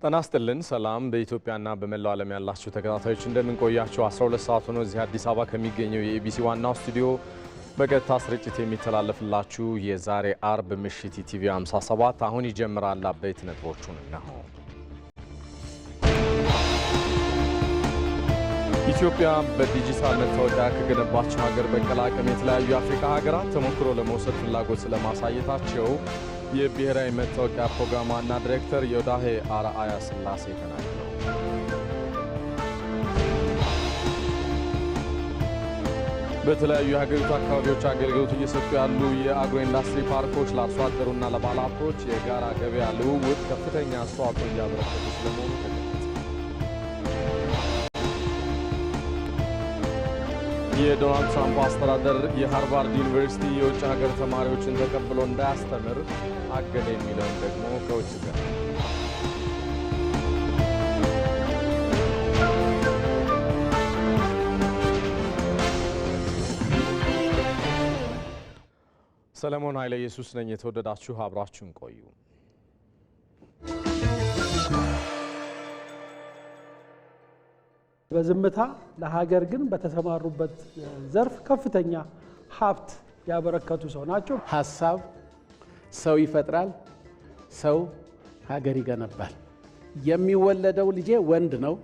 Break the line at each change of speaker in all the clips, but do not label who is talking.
ጤና ይስጥልን ሰላም በኢትዮጵያና በመላው ዓለም ያላችሁ ተከታታዮች እንደምን ቆያችሁ 12 ሰዓት ሆኖ እዚህ አዲስ አበባ ከሚገኘው የኢቢሲ ዋናው ስቱዲዮ በቀጥታ ስርጭት የሚተላለፍላችሁ የዛሬ አርብ ምሽት ኢቲቪ 57 አሁን ይጀምራል። አበይት ነጥቦቹን ነው። ኢትዮጵያ በዲጂታል መታወቂያ ከገነባቸው ሀገር በቀል አቅም የተለያዩ የአፍሪካ ሀገራት ተሞክሮ ለመውሰድ ፍላጎት ስለማሳየታቸው የብሔራዊ መታወቂያ ፕሮግራም ዋና ዳይሬክተር ዮዳሄ አርአያ ስላሴ ተናገሩ። በተለያዩ የሀገሪቱ አካባቢዎች አገልግሎት እየሰጡ ያሉ የአግሮ ኢንዱስትሪ ፓርኮች ለአርሶ አደሩና ለባለሀብቶች የጋራ ገበያ ልውውጥ ከፍተኛ አስተዋጽኦ እያበረከቱ ስለመሆኑ የዶናልድ ትራምፕ አስተዳደር የሃርቫርድ ዩኒቨርሲቲ የውጭ ሀገር ተማሪዎችን ተቀብሎ እንዳያስተምር አገደ የሚለውን ደግሞ ከውጭ ጋር ሰለሞን ኃይለ ኢየሱስ ነኝ። የተወደዳችሁ አብራችሁን ቆዩ።
በዝምታ ለሀገር ግን በተሰማሩበት ዘርፍ ከፍተኛ ሀብት ያበረከቱ ሰው ናቸው።
ሀሳብ ሰው ይፈጥራል፣ ሰው ሀገር ይገነባል። የሚወለደው ልጄ ወንድ ነው፣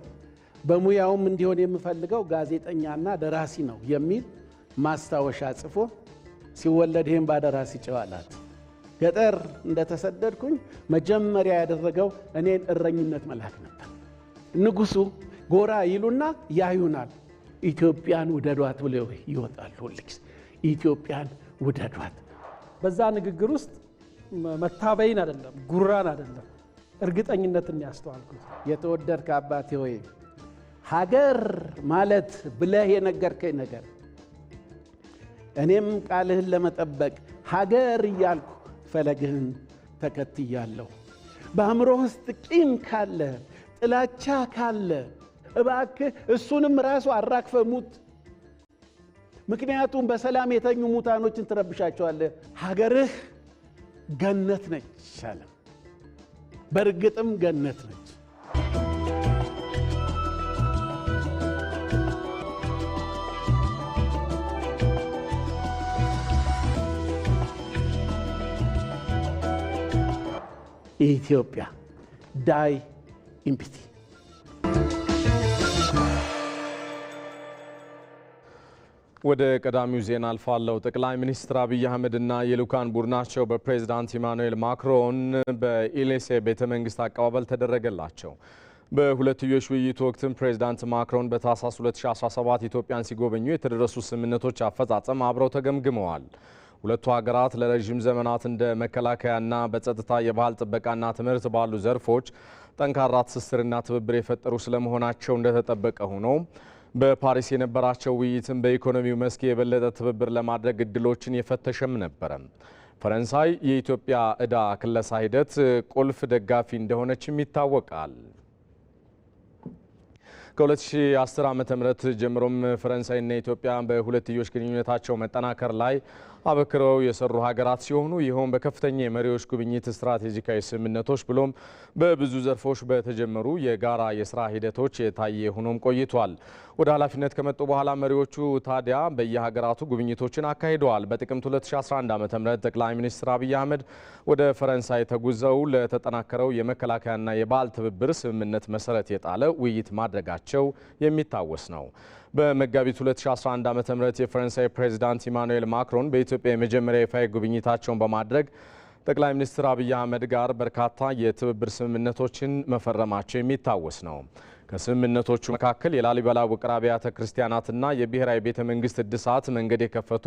በሙያውም እንዲሆን የምፈልገው ጋዜጠኛና ደራሲ ነው የሚል ማስታወሻ ጽፎ ሲወለድ ይህን ባደራሲ ጨዋላት ገጠር እንደተሰደድኩኝ መጀመሪያ ያደረገው እኔን እረኝነት መላክ ነበር። ንጉሱ ጎራ ይሉና ያዩናል። ኢትዮጵያን ውደዷት ብለው ይወጣሉ። ሁልጊዜ ኢትዮጵያን ውደዷት።
በዛ ንግግር ውስጥ መታበይን አይደለም፣ ጉራን አይደለም፣ እርግጠኝነትን ያስተዋልኩት።
የተወደድከ አባቴ ሆይ ሀገር ማለት ብለህ የነገርከኝ ነገር እኔም ቃልህን ለመጠበቅ ሀገር እያልኩ ፈለግህን ተከትያለሁ። በአእምሮ ውስጥ ቂም ካለ ጥላቻ ካለ እባክህ እሱንም ራሱ አራክፈ ሙት። ምክንያቱም በሰላም የተኙ ሙታኖችን ትረብሻቸዋለህ። ሀገርህ ገነት ነች አለ። በእርግጥም ገነት ነች። ኢትዮጵያ ዳይ ኢምፒቲ።
ወደ ቀዳሚው ዜና አልፋለሁ። ጠቅላይ ሚኒስትር አብይ አህመድና የልኡካን ቡድናቸው በፕሬዝዳንት ኢማኑኤል ማክሮን በኢሌሴ ቤተ መንግስት አቀባበል ተደረገላቸው። በሁለትዮሽ ውይይቱ ወቅትም ፕሬዝዳንት ማክሮን በታህሳስ 2017 ኢትዮጵያን ሲጎበኙ የተደረሱ ስምምነቶች አፈጻጸም አብረው ተገምግመዋል። ሁለቱ ሀገራት ለረዥም ዘመናት እንደ መከላከያና በጸጥታ የባህል ጥበቃና ትምህርት ባሉ ዘርፎች ጠንካራ ትስስርና ትብብር የፈጠሩ ስለመሆናቸው እንደተጠበቀ ሆኖ በፓሪስ የነበራቸው ውይይትም በኢኮኖሚው መስክ የበለጠ ትብብር ለማድረግ እድሎችን የፈተሸም ነበረ። ፈረንሳይ የኢትዮጵያ ዕዳ ክለሳ ሂደት ቁልፍ ደጋፊ እንደሆነችም ይታወቃል። ከ2010 ዓ.ም ጀምሮም ፈረንሳይና ኢትዮጵያ በሁለትዮሽ ግንኙነታቸው መጠናከር ላይ አበክረው የሰሩ ሀገራት ሲሆኑ ይኸውም በከፍተኛ የመሪዎች ጉብኝት ስትራቴጂካዊ ስምምነቶች ብሎም በብዙ ዘርፎች በተጀመሩ የጋራ የስራ ሂደቶች የታየ ሆኖም ቆይቷል። ወደ ኃላፊነት ከመጡ በኋላ መሪዎቹ ታዲያ በየሀገራቱ ጉብኝቶችን አካሂደዋል። በጥቅምት 2011 ዓ.ም ጠቅላይ ሚኒስትር አብይ አህመድ ወደ ፈረንሳይ ተጉዘው ለተጠናከረው የመከላከያና የባህል ትብብር ስምምነት መሰረት የጣለ ውይይት ማድረጋቸው የሚታወስ ነው። በመጋቢት 2011 ዓ.ም የፈረንሳይ ፕሬዝዳንት ኢማኑኤል ማክሮን በኢትዮጵያ የመጀመሪያ ይፋዊ ጉብኝታቸውን በማድረግ ጠቅላይ ሚኒስትር አብይ አህመድ ጋር በርካታ የትብብር ስምምነቶችን መፈረማቸው የሚታወስ ነው። ከስምምነቶቹ መካከል የላሊበላ ውቅር አብያተ ክርስቲያናትና የብሔራዊ ቤተ መንግስት እድሳት መንገድ የከፈቱ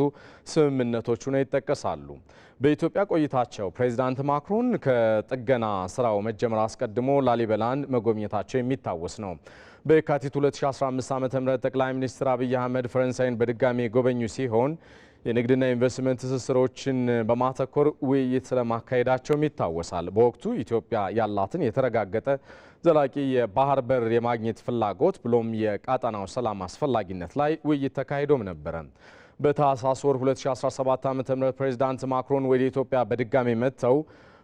ስምምነቶቹ ነው ይጠቀሳሉ። በኢትዮጵያ ቆይታቸው ፕሬዝዳንት ማክሮን ከጥገና ስራው መጀመር አስቀድሞ ላሊበላን መጎብኘታቸው የሚታወስ ነው። በየካቲት 2015 ዓ.ም ጠቅላይ ሚኒስትር አብይ አህመድ ፈረንሳይን በድጋሚ የጎበኙ ሲሆን የንግድና ኢንቨስትመንት ትስስሮችን በማተኮር ውይይት ስለማካሄዳቸውም ይታወሳል። በወቅቱ ኢትዮጵያ ያላትን የተረጋገጠ ዘላቂ የባህር በር የማግኘት ፍላጎት ብሎም የቀጣናው ሰላም አስፈላጊነት ላይ ውይይት ተካሂዶም ነበረ። በታህሳስ ወር 2017 ዓ.ም ፕሬዝዳንት ማክሮን ወደ ኢትዮጵያ በድጋሚ መጥተው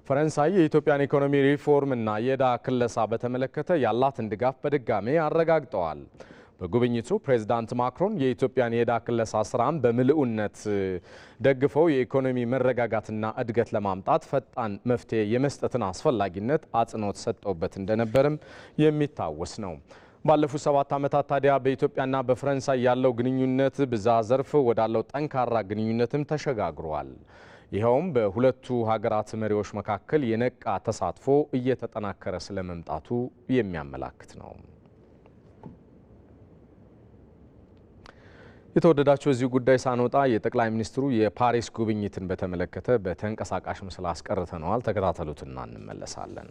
ፈረንሳይ የኢትዮጵያን ኢኮኖሚ ሪፎርም እና የዕዳ ክለሳ በተመለከተ ያላትን ድጋፍ በድጋሜ አረጋግጠዋል። በጉብኝቱ ፕሬዝዳንት ማክሮን የኢትዮጵያን የዕዳ ክለሳ ስራም በምልኡነት ደግፈው የኢኮኖሚ መረጋጋትና እድገት ለማምጣት ፈጣን መፍትሄ የመስጠትን አስፈላጊነት አጽንኦት ሰጥተውበት እንደነበርም የሚታወስ ነው። ባለፉት 7 ዓመታት ታዲያ በኢትዮጵያና በፈረንሳይ ያለው ግንኙነት ብዝሃ ዘርፍ ወዳለው ጠንካራ ግንኙነትም ተሸጋግሯል። ይኸውም በሁለቱ ሀገራት መሪዎች መካከል የነቃ ተሳትፎ እየተጠናከረ ስለመምጣቱ የሚያመላክት ነው። የተወደዳቸው እዚህ ጉዳይ ሳንወጣ የጠቅላይ ሚኒስትሩ የፓሪስ ጉብኝትን በተመለከተ በተንቀሳቃሽ ምስል አስቀርተነዋል። ተከታተሉትና እንመለሳለን።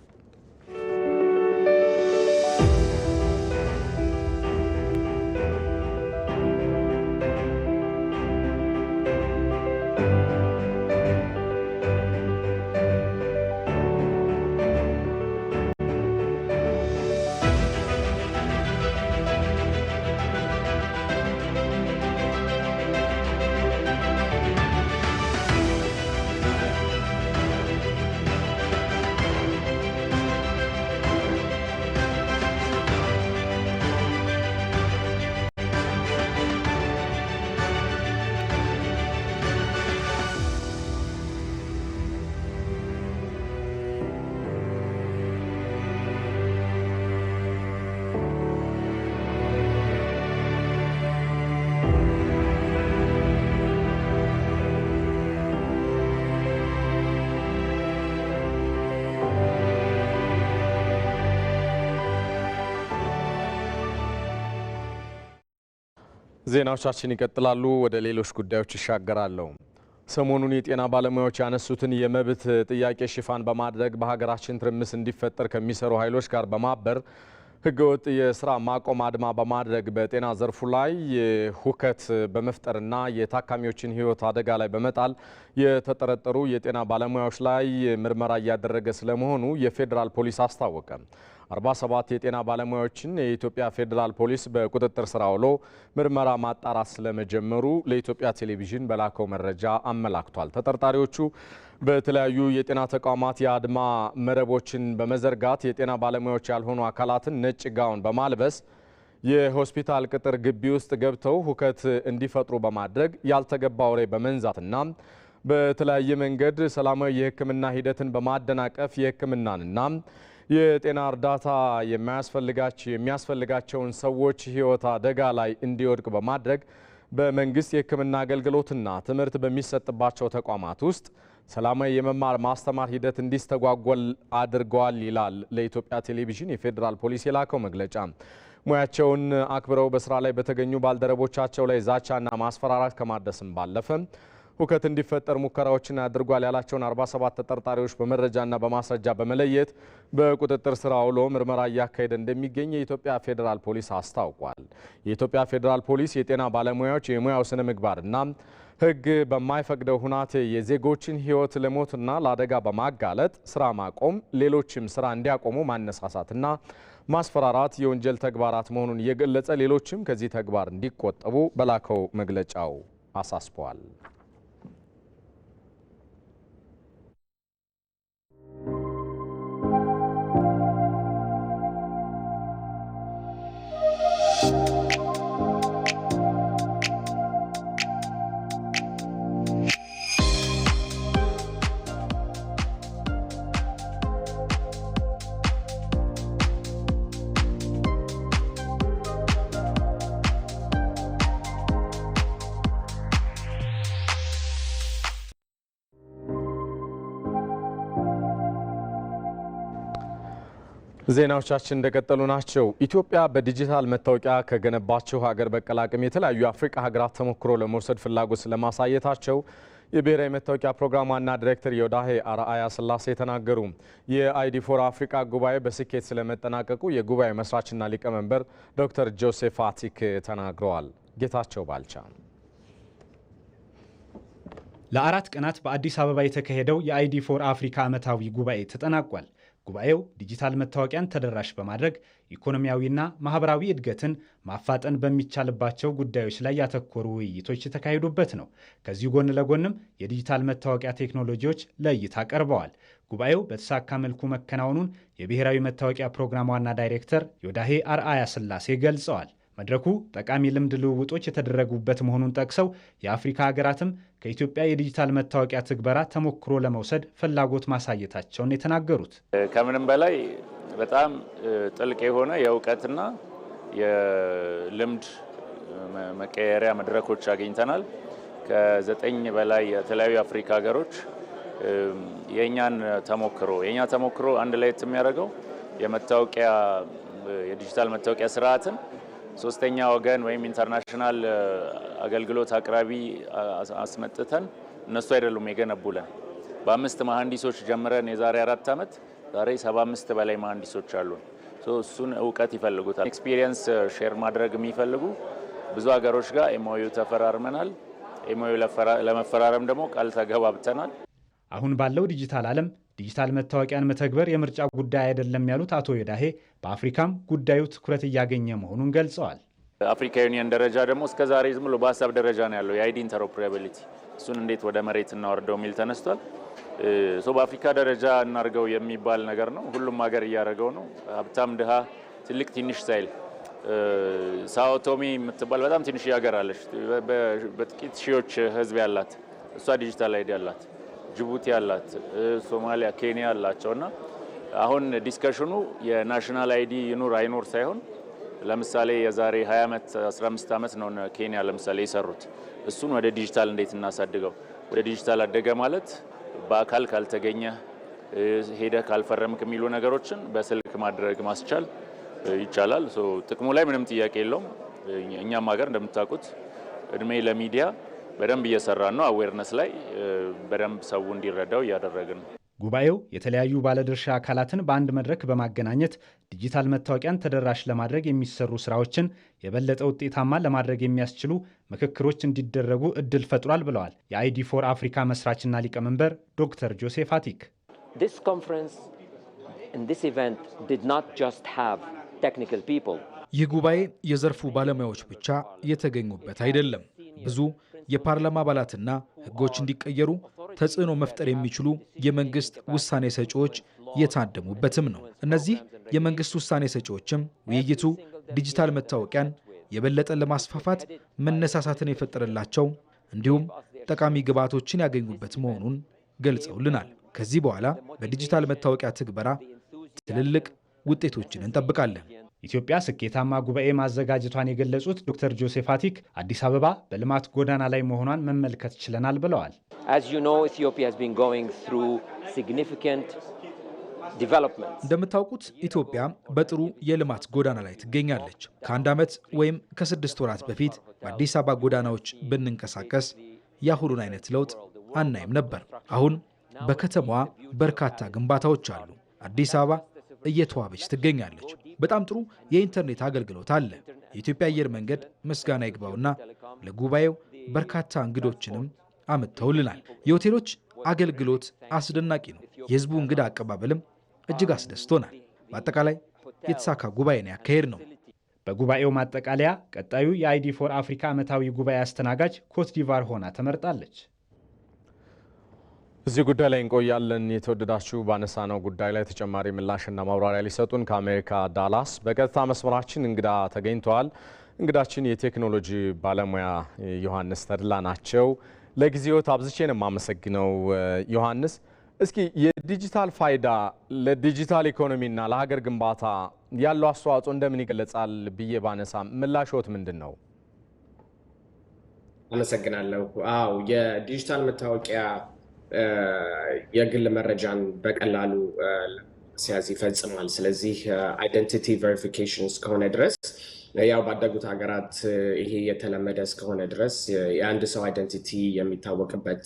ዜናዎቻችን ይቀጥላሉ። ወደ ሌሎች ጉዳዮች ይሻገራሉ። ሰሞኑን የጤና ባለሙያዎች ያነሱትን የመብት ጥያቄ ሽፋን በማድረግ በሀገራችን ትርምስ እንዲፈጠር ከሚሰሩ ኃይሎች ጋር በማበር ህገወጥ የስራ ማቆም አድማ በማድረግ በጤና ዘርፉ ላይ ሁከት በመፍጠርና የታካሚዎችን ህይወት አደጋ ላይ በመጣል የተጠረጠሩ የጤና ባለሙያዎች ላይ ምርመራ እያደረገ ስለመሆኑ የፌዴራል ፖሊስ አስታወቀ። 47 የጤና ባለሙያዎችን የኢትዮጵያ ፌዴራል ፖሊስ በቁጥጥር ስር አውሎ ምርመራ ማጣራት ስለመጀመሩ ለኢትዮጵያ ቴሌቪዥን በላከው መረጃ አመላክቷል። ተጠርጣሪዎቹ በተለያዩ የጤና ተቋማት የአድማ መረቦችን በመዘርጋት የጤና ባለሙያዎች ያልሆኑ አካላትን ነጭ ጋውን በማልበስ የሆስፒታል ቅጥር ግቢ ውስጥ ገብተው ሁከት እንዲፈጥሩ በማድረግ ያልተገባ ወሬ በመንዛትና በተለያየ መንገድ ሰላማዊ የሕክምና ሂደትን በማደናቀፍ የሕክምናንና የጤና እርዳታ የሚያስፈልጋቸውን ሰዎች ህይወት አደጋ ላይ እንዲወድቅ በማድረግ በመንግስት የሕክምና አገልግሎትና ትምህርት በሚሰጥባቸው ተቋማት ውስጥ ሰላማዊ የመማር ማስተማር ሂደት እንዲስተጓጎል አድርገዋል ይላል ለኢትዮጵያ ቴሌቪዥን የፌዴራል ፖሊስ የላከው መግለጫ። ሙያቸውን አክብረው በስራ ላይ በተገኙ ባልደረቦቻቸው ላይ ዛቻና ማስፈራራት ከማድረስም ባለፈ ሁከት እንዲፈጠር ሙከራዎችን አድርጓል ያላቸውን 47 ተጠርጣሪዎች በመረጃና በማስረጃ በመለየት በቁጥጥር ስር አውሎ ምርመራ እያካሄደ እንደሚገኝ የኢትዮጵያ ፌዴራል ፖሊስ አስታውቋል። የኢትዮጵያ ፌዴራል ፖሊስ የጤና ባለሙያዎች የሙያው ስነ ምግባርና ሕግ በማይፈቅደው ሁናቴ የዜጎችን ህይወት ለሞትና ለአደጋ በማጋለጥ ስራ ማቆም፣ ሌሎችም ስራ እንዲያቆሙ ማነሳሳትና ማስፈራራት የወንጀል ተግባራት መሆኑን እየገለጸ ሌሎችም ከዚህ ተግባር እንዲቆጠቡ በላከው መግለጫው አሳስበዋል። ዜናዎቻችን እንደቀጠሉ ናቸው። ኢትዮጵያ በዲጂታል መታወቂያ ከገነባቸው ሀገር በቀል አቅም የተለያዩ የአፍሪካ ሀገራት ተሞክሮ ለመውሰድ ፍላጎት ስለማሳየታቸው የብሔራዊ መታወቂያ ፕሮግራም ዋና ዲሬክተር ዮዳሄ አርአያ ስላሴ ተናገሩ። የአይዲ ፎር አፍሪካ ጉባኤ በስኬት ስለመጠናቀቁ የጉባኤ መስራችና ሊቀመንበር ዶክተር ጆሴፍ አቲክ ተናግረዋል። ጌታቸው ባልቻ
ለ4 ቀናት በአዲስ አበባ የተካሄደው የአይዲ ፎር አፍሪካ ዓመታዊ ጉባኤ ተጠናቋል። ጉባኤው ዲጂታል መታወቂያን ተደራሽ በማድረግ ኢኮኖሚያዊና ማህበራዊ እድገትን ማፋጠን በሚቻልባቸው ጉዳዮች ላይ ያተኮሩ ውይይቶች የተካሄዱበት ነው። ከዚህ ጎን ለጎንም የዲጂታል መታወቂያ ቴክኖሎጂዎች ለእይታ ቀርበዋል። ጉባኤው በተሳካ መልኩ መከናወኑን የብሔራዊ መታወቂያ ፕሮግራም ዋና ዳይሬክተር ዮዳሄ አርአያ ስላሴ ገልጸዋል። መድረኩ ጠቃሚ ልምድ ልውውጦች የተደረጉበት መሆኑን ጠቅሰው የአፍሪካ ሀገራትም ከኢትዮጵያ የዲጂታል መታወቂያ ትግበራ ተሞክሮ ለመውሰድ ፍላጎት ማሳየታቸውን የተናገሩት
ከምንም በላይ በጣም ጥልቅ የሆነ የእውቀትና የልምድ መቀየሪያ መድረኮች አግኝተናል። ከ9 በላይ የተለያዩ አፍሪካ ሀገሮች የኛ ተሞክሮ አንድ ላይ የሚያደርገው የዲጂታል መታወቂያ ስርዓትን ሶስተኛ ወገን ወይም ኢንተርናሽናል አገልግሎት አቅራቢ አስመጥተን እነሱ አይደሉም የገነቡልን። በ5 መሐንዲሶች ጀምረን የዛሬ 4 ዓመት ዛሬ 75 በላይ መሐንዲሶች አሉን። እሱን እውቀት ይፈልጉታል። ኤክስፒሪየንስ ሼር ማድረግ የሚፈልጉ ብዙ ሀገሮች ጋር ኤምኦዩ ተፈራርመናል። ኤምኦዩ ለመፈራረም ደግሞ ቃል ተገባብተናል።
አሁን ባለው ዲጂታል ዓለም ዲጂታል መታወቂያን መተግበር የምርጫ ጉዳይ አይደለም ያሉት አቶ ዮዳሄ በአፍሪካም ጉዳዩ ትኩረት እያገኘ መሆኑን ገልጸዋል።
አፍሪካ ዩኒየን ደረጃ ደግሞ እስከዛሬ ዝም ብሎ በሀሳብ ደረጃ ነው ያለው የአይዲ ኢንተርኦፕሬቢሊቲ። እሱን እንዴት ወደ መሬት እናወርደው የሚል ተነስቷል። በአፍሪካ ደረጃ እናርገው የሚባል ነገር ነው። ሁሉም ሀገር እያደረገው ነው። ሀብታም ድሃ፣ ትልቅ ትንሽ ሳይል ሳኦ ቶሚ የምትባል በጣም ትንሽ ሀገር አለች፣ በጥቂት ሺዎች ህዝብ ያላት። እሷ ዲጂታል አይዲ አላት። ጅቡቲ አላት፣ ሶማሊያ፣ ኬንያ አላቸውና አሁን ዲስከሽኑ የናሽናል አይዲ ይኑር አይኑር ሳይሆን ለምሳሌ የዛሬ 20 ዓመት 15 ዓመት ነው ኬንያ ለምሳሌ የሰሩት። እሱን ወደ ዲጂታል እንዴት እናሳድገው? ወደ ዲጂታል አደገ ማለት በአካል ካልተገኘ ሄደ ካልፈረምክ የሚሉ ነገሮችን በስልክ ማድረግ ማስቻል ይቻላል። ጥቅሙ ላይ ምንም ጥያቄ የለውም። እኛም ሀገር እንደምታውቁት እድሜ ለሚዲያ በደንብ እየሰራን ነው። አዌርነስ ላይ በደንብ ሰው እንዲረዳው እያደረግን ነው።
ጉባኤው የተለያዩ ባለድርሻ አካላትን በአንድ መድረክ በማገናኘት ዲጂታል መታወቂያን ተደራሽ ለማድረግ የሚሰሩ ስራዎችን የበለጠ ውጤታማ ለማድረግ የሚያስችሉ ምክክሮች እንዲደረጉ እድል ፈጥሯል ብለዋል የአይዲ ፎር አፍሪካ መስራችና ሊቀመንበር ዶክተር ጆሴፍ አቲክ።
ይህ ጉባኤ የዘርፉ ባለሙያዎች ብቻ የተገኙበት አይደለም። ብዙ የፓርላማ አባላትና ሕጎች እንዲቀየሩ ተጽዕኖ መፍጠር የሚችሉ የመንግስት ውሳኔ ሰጪዎች የታደሙበትም ነው። እነዚህ የመንግስት ውሳኔ ሰጪዎችም ውይይቱ ዲጂታል መታወቂያን የበለጠ ለማስፋፋት መነሳሳትን የፈጠረላቸው እንዲሁም ጠቃሚ ግብዓቶችን ያገኙበት መሆኑን ገልጸውልናል። ከዚህ በኋላ በዲጂታል መታወቂያ ትግበራ ትልልቅ ውጤቶችን እንጠብቃለን።
ኢትዮጵያ ስኬታማ ጉባኤ ማዘጋጀቷን የገለጹት ዶክተር ጆሴፍ አቲክ አዲስ አበባ በልማት ጎዳና ላይ መሆኗን መመልከት ችለናል ብለዋል።
እንደምታውቁት ኢትዮጵያ በጥሩ የልማት ጎዳና ላይ ትገኛለች። ከ1 ዓመት ወይም ከ6 ወራት በፊት በአዲስ አበባ ጎዳናዎች ብንንቀሳቀስ ያሁኑን አይነት ለውጥ አናይም ነበር። አሁን በከተማዋ በርካታ ግንባታዎች አሉ። አዲስ አበባ እየተዋበች ትገኛለች። በጣም ጥሩ የኢንተርኔት አገልግሎት አለ። የኢትዮጵያ አየር መንገድ ምስጋና ይግባውና ለጉባኤው በርካታ እንግዶችንም አመጥተውልናል። የሆቴሎች አገልግሎት አስደናቂ ነው። የህዝቡ እንግዳ አቀባበልም እጅግ አስደስቶናል። በአጠቃላይ የተሳካ ጉባኤ ነው ያካሄድ ነው።
በጉባኤው ማጠቃለያ ቀጣዩ የአይዲ ፎር አፍሪካ ዓመታዊ ጉባኤ አስተናጋጅ ኮት ዲቫር ሆና ተመርጣለች።
እዚህ ጉዳይ ላይ እንቆያለን። የተወደዳችሁ ባነሳነው ጉዳይ ላይ ተጨማሪ ምላሽና ማብራሪያ ሊሰጡን ከአሜሪካ ዳላስ በቀጥታ መስመራችን እንግዳ ተገኝተዋል። እንግዳችን የቴክኖሎጂ ባለሙያ ዮሐንስ ተድላ ናቸው። ለጊዜው አብዝቼ ነው የማመሰግነው። ዮሐንስ፣ እስኪ የዲጂታል ፋይዳ ለዲጂታል ኢኮኖሚና ለሀገር ግንባታ ያለው አስተዋጽኦ እንደምን ይገለጻል ብዬ ባነሳ ምላሽዎት ምንድን ነው?
አመሰግናለሁ። አዎ፣ የዲጂታል መታወቂያ የግል መረጃን በቀላሉ ሲያዝ ይፈጽማል። ስለዚህ አይደንቲቲ ቬሪፊኬሽን እስከሆነ ድረስ ያው ባደጉት ሀገራት ይሄ የተለመደ እስከሆነ ድረስ የአንድ ሰው አይደንቲቲ የሚታወቅበት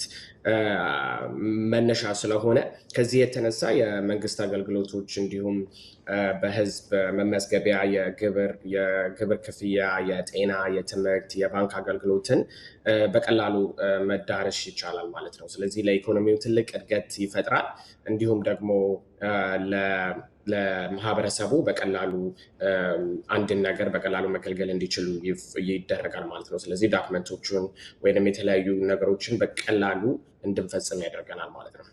መነሻ ስለሆነ ከዚህ የተነሳ የመንግስት አገልግሎቶች እንዲሁም በህዝብ መመዝገቢያ የግብር ክፍያ፣ የጤና፣ የትምህርት፣ የባንክ አገልግሎትን በቀላሉ መዳረሽ ይቻላል ማለት ነው። ስለዚህ ለኢኮኖሚው ትልቅ እድገት ይፈጥራል። እንዲሁም ደግሞ ለማህበረሰቡ በቀላሉ አንድን ነገር በቀላሉ መገልገል እንዲችሉ ይደረጋል ማለት ነው። ስለዚህ ዶክመንቶቹን ወይም የተለያዩ ነገሮችን በቀላሉ እንድንፈጽም ያደርገናል ማለት ነው።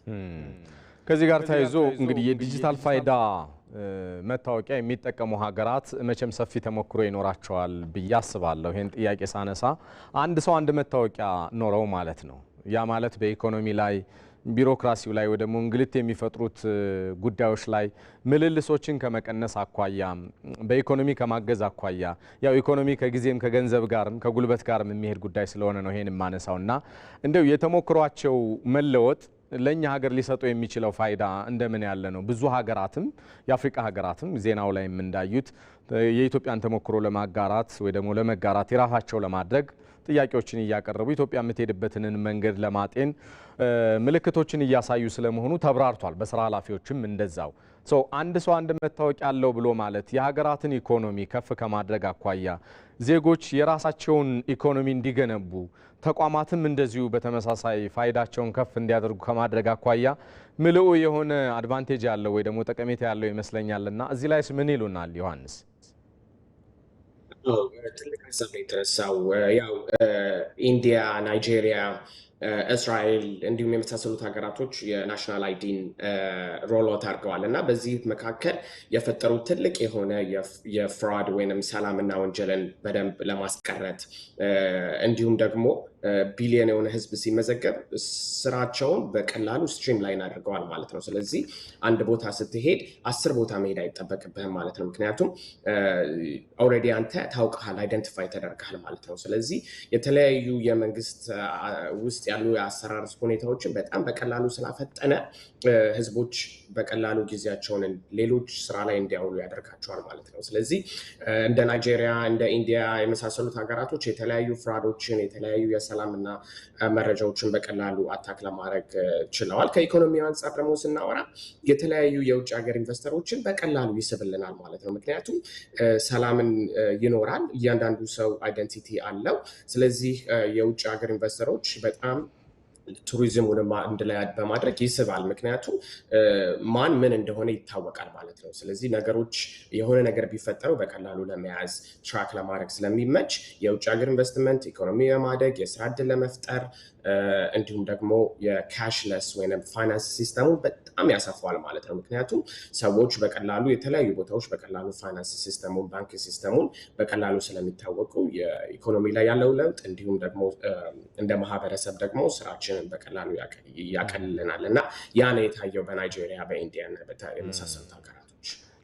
ከዚህ ጋር ተያይዞ እንግዲህ የዲጂታል ፋይዳ መታወቂያ የሚጠቀሙ ሀገራት መቼም ሰፊ ተሞክሮ ይኖራቸዋል ብዬ አስባለሁ። ይሄን ጥያቄ ሳነሳ አንድ ሰው አንድ መታወቂያ ኖረው ማለት ነው። ያ ማለት በኢኮኖሚ ላይ ቢሮክራሲው ላይ ወደ እንግልት የሚፈጥሩት ጉዳዮች ላይ ምልልሶችን ከመቀነስ አኳያ በኢኮኖሚ ከማገዝ አኳያ ያው ኢኮኖሚ ከጊዜም ከገንዘብ ጋርም ከጉልበት ጋርም የሚሄድ ጉዳይ ስለሆነ ነው ይሄን ማነሳውና እንደው የተሞክሯቸው መለወጥ ለኛ ሀገር ሊሰጡ የሚችለው ፋይዳ እንደምን ያለ ነው? ብዙ ሀገራትም የአፍሪካ ሀገራትም ዜናው ላይ እንዳዩት የኢትዮጵያን ተሞክሮ ለማጋራት ወይ ደግሞ ለመጋራት የራሳቸው ለማድረግ ጥያቄዎችን እያቀረቡ ኢትዮጵያ የምትሄድበትን መንገድ ለማጤን ምልክቶችን እያሳዩ ስለመሆኑ ተብራርቷል። በስራ ኃላፊዎችም እንደዛው አንድ ሰው አንድ መታወቂያ አለው ብሎ ማለት የሀገራትን ኢኮኖሚ ከፍ ከማድረግ አኳያ ዜጎች የራሳቸውን ኢኮኖሚ እንዲገነቡ ተቋማትም እንደዚሁ በተመሳሳይ ፋይዳቸውን ከፍ እንዲያደርጉ ከማድረግ አኳያ ምልኡ የሆነ አድቫንቴጅ ያለው ወይ ደግሞ ጠቀሜታ ያለው ይመስለኛልና እዚህ ላይስ ምን ይሉናል ዮሐንስ?
ትልቅ ሀሳብ ነው የተነሳው። ያው ኢንዲያ፣ ናይጄሪያ፣ እስራኤል እንዲሁም የመሳሰሉት ሀገራቶች የናሽናል አይዲን ሮልአውት አድርገዋል እና በዚህ መካከል የፈጠሩት ትልቅ የሆነ የፍራድ ወይንም ሰላምና ወንጀልን በደንብ ለማስቀረት እንዲሁም ደግሞ ቢሊየን የሆነ ህዝብ ሲመዘገብ ስራቸውን በቀላሉ ስትሪም ላይን አድርገዋል ማለት ነው። ስለዚህ አንድ ቦታ ስትሄድ 10 ቦታ መሄድ አይጠበቅብህም ማለት ነው። ምክንያቱም ኦልሬዲ አንተ ታውቀሃል፣ አይደንቲፋይ ተደርገሃል ማለት ነው። ስለዚህ የተለያዩ የመንግስት ውስጥ ያሉ የአሰራር ሁኔታዎችን በጣም በቀላሉ ስላፈጠነ ህዝቦች በቀላሉ ጊዜያቸውን ሌሎች ስራ ላይ እንዲያውሉ ያደርጋቸዋል ማለት ነው። ስለዚህ እንደ ናይጄሪያ፣ እንደ ኢንዲያ የመሳሰሉት ሀገራቶች የተለያዩ ፍራዶችን የተለያዩ ሰላምና መረጃዎችን በቀላሉ አታክ ለማድረግ ችለዋል። ከኢኮኖሚው አንጻር ደግሞ ስናወራ የተለያዩ የውጭ ሀገር ኢንቨስተሮችን በቀላሉ ይስብልናል ማለት ነው። ምክንያቱም ሰላምን ይኖራል፣ እያንዳንዱ ሰው አይደንቲቲ አለው። ስለዚህ የውጭ ሀገር ኢንቨስተሮች በጣም ቱሪዝሙን አንድ ላይ በማድረግ ይስባል። ምክንያቱም ማን ምን እንደሆነ ይታወቃል ማለት ነው። ስለዚህ ነገሮች የሆነ ነገር ቢፈጠሩ በቀላሉ ለመያዝ ትራክ ለማድረግ ስለሚመች የውጭ ሀገር ኢንቨስትመንት ኢኮኖሚ የማደግ የስራ ዕድል ለመፍጠር እንዲሁም ደግሞ የካሽለስ ወይም ፋይናንስ ሲስተሙ በጣም ያሰፋዋል ማለት ነው። ምክንያቱም ሰዎች በቀላሉ የተለያዩ ቦታዎች በቀላሉ ፋይናንስ ሲስተሙን ባንክ ሲስተሙን በቀላሉ ስለሚታወቁ የኢኮኖሚ ላይ ያለው ለውጥ እንዲሁም ደግሞ እንደ ማህበረሰብ ደግሞ ስራችንን በቀላሉ ያቀልልናል እና ያ ነው የታየው በናይጄሪያ፣ በኢንዲያ እና የመሳሰሉት ሀገራቶች።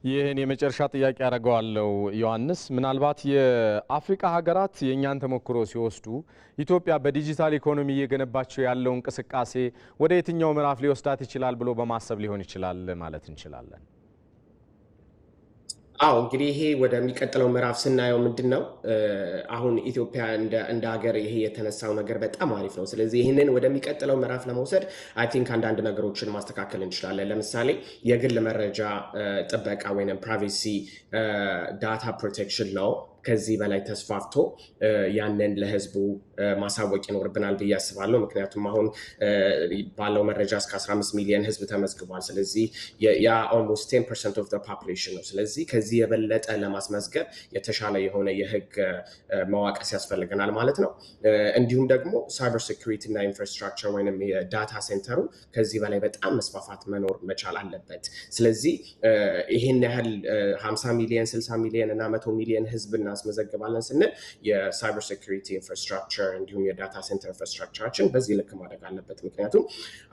ይህን የመጨረሻ ጥያቄ ያደርገዋለሁ ዮሐንስ። ምናልባት የአፍሪካ ሀገራት የእኛን ተሞክሮ ሲወስዱ ኢትዮጵያ በዲጂታል ኢኮኖሚ እየገነባቸው ያለው እንቅስቃሴ ወደ የትኛው ምዕራፍ ሊወስዳት ይችላል ብሎ በማሰብ ሊሆን ይችላል ማለት እንችላለን?
አዎ እንግዲህ ይሄ ወደሚቀጥለው ምዕራፍ ስናየው ምንድን ነው አሁን ኢትዮጵያ እንደ ሀገር ይሄ የተነሳው ነገር በጣም አሪፍ ነው። ስለዚህ ይህንን ወደሚቀጥለው ምዕራፍ ለመውሰድ አይ ቲንክ አንዳንድ ነገሮችን ማስተካከል እንችላለን። ለምሳሌ የግል መረጃ ጥበቃ ወይም ፕራይቬሲ ዳታ ፕሮቴክሽን ነው ከዚህ በላይ ተስፋፍቶ ያንን ለህዝቡ ማሳወቅ ይኖርብናል ብዬ አስባለሁ። ምክንያቱም አሁን ባለው መረጃ እስከ 15 ሚሊዮን ህዝብ ተመዝግቧል። ስለዚህ ያ ኦልሞስት 10% ኦፍ ዘ ፖፑሌሽን ነው። ስለዚህ ከዚህ የበለጠ ለማስመዝገብ የተሻለ የሆነ የህግ መዋቅር ያስፈልገናል ማለት ነው። እንዲሁም ደግሞ ሳይበር ሴኩሪቲ እና ኢንፍራስትራክቸር ወይም የዳታ ሴንተሩ ከዚህ በላይ በጣም መስፋፋት መኖር መቻል አለበት። ስለዚህ ይህን ያህል 50 ሚሊዮን 60 ሚሊዮን እና 100 ሚሊዮን ህዝብ እናስመዘግባለን ስንል የሳይበር ሴኩሪቲ ኢንፍራስትራክቸር እንዲሁም የዳታ ሴንተር ኢንፍራስትራክቸራችን በዚህ ልክ ማደግ አለበት። ምክንያቱም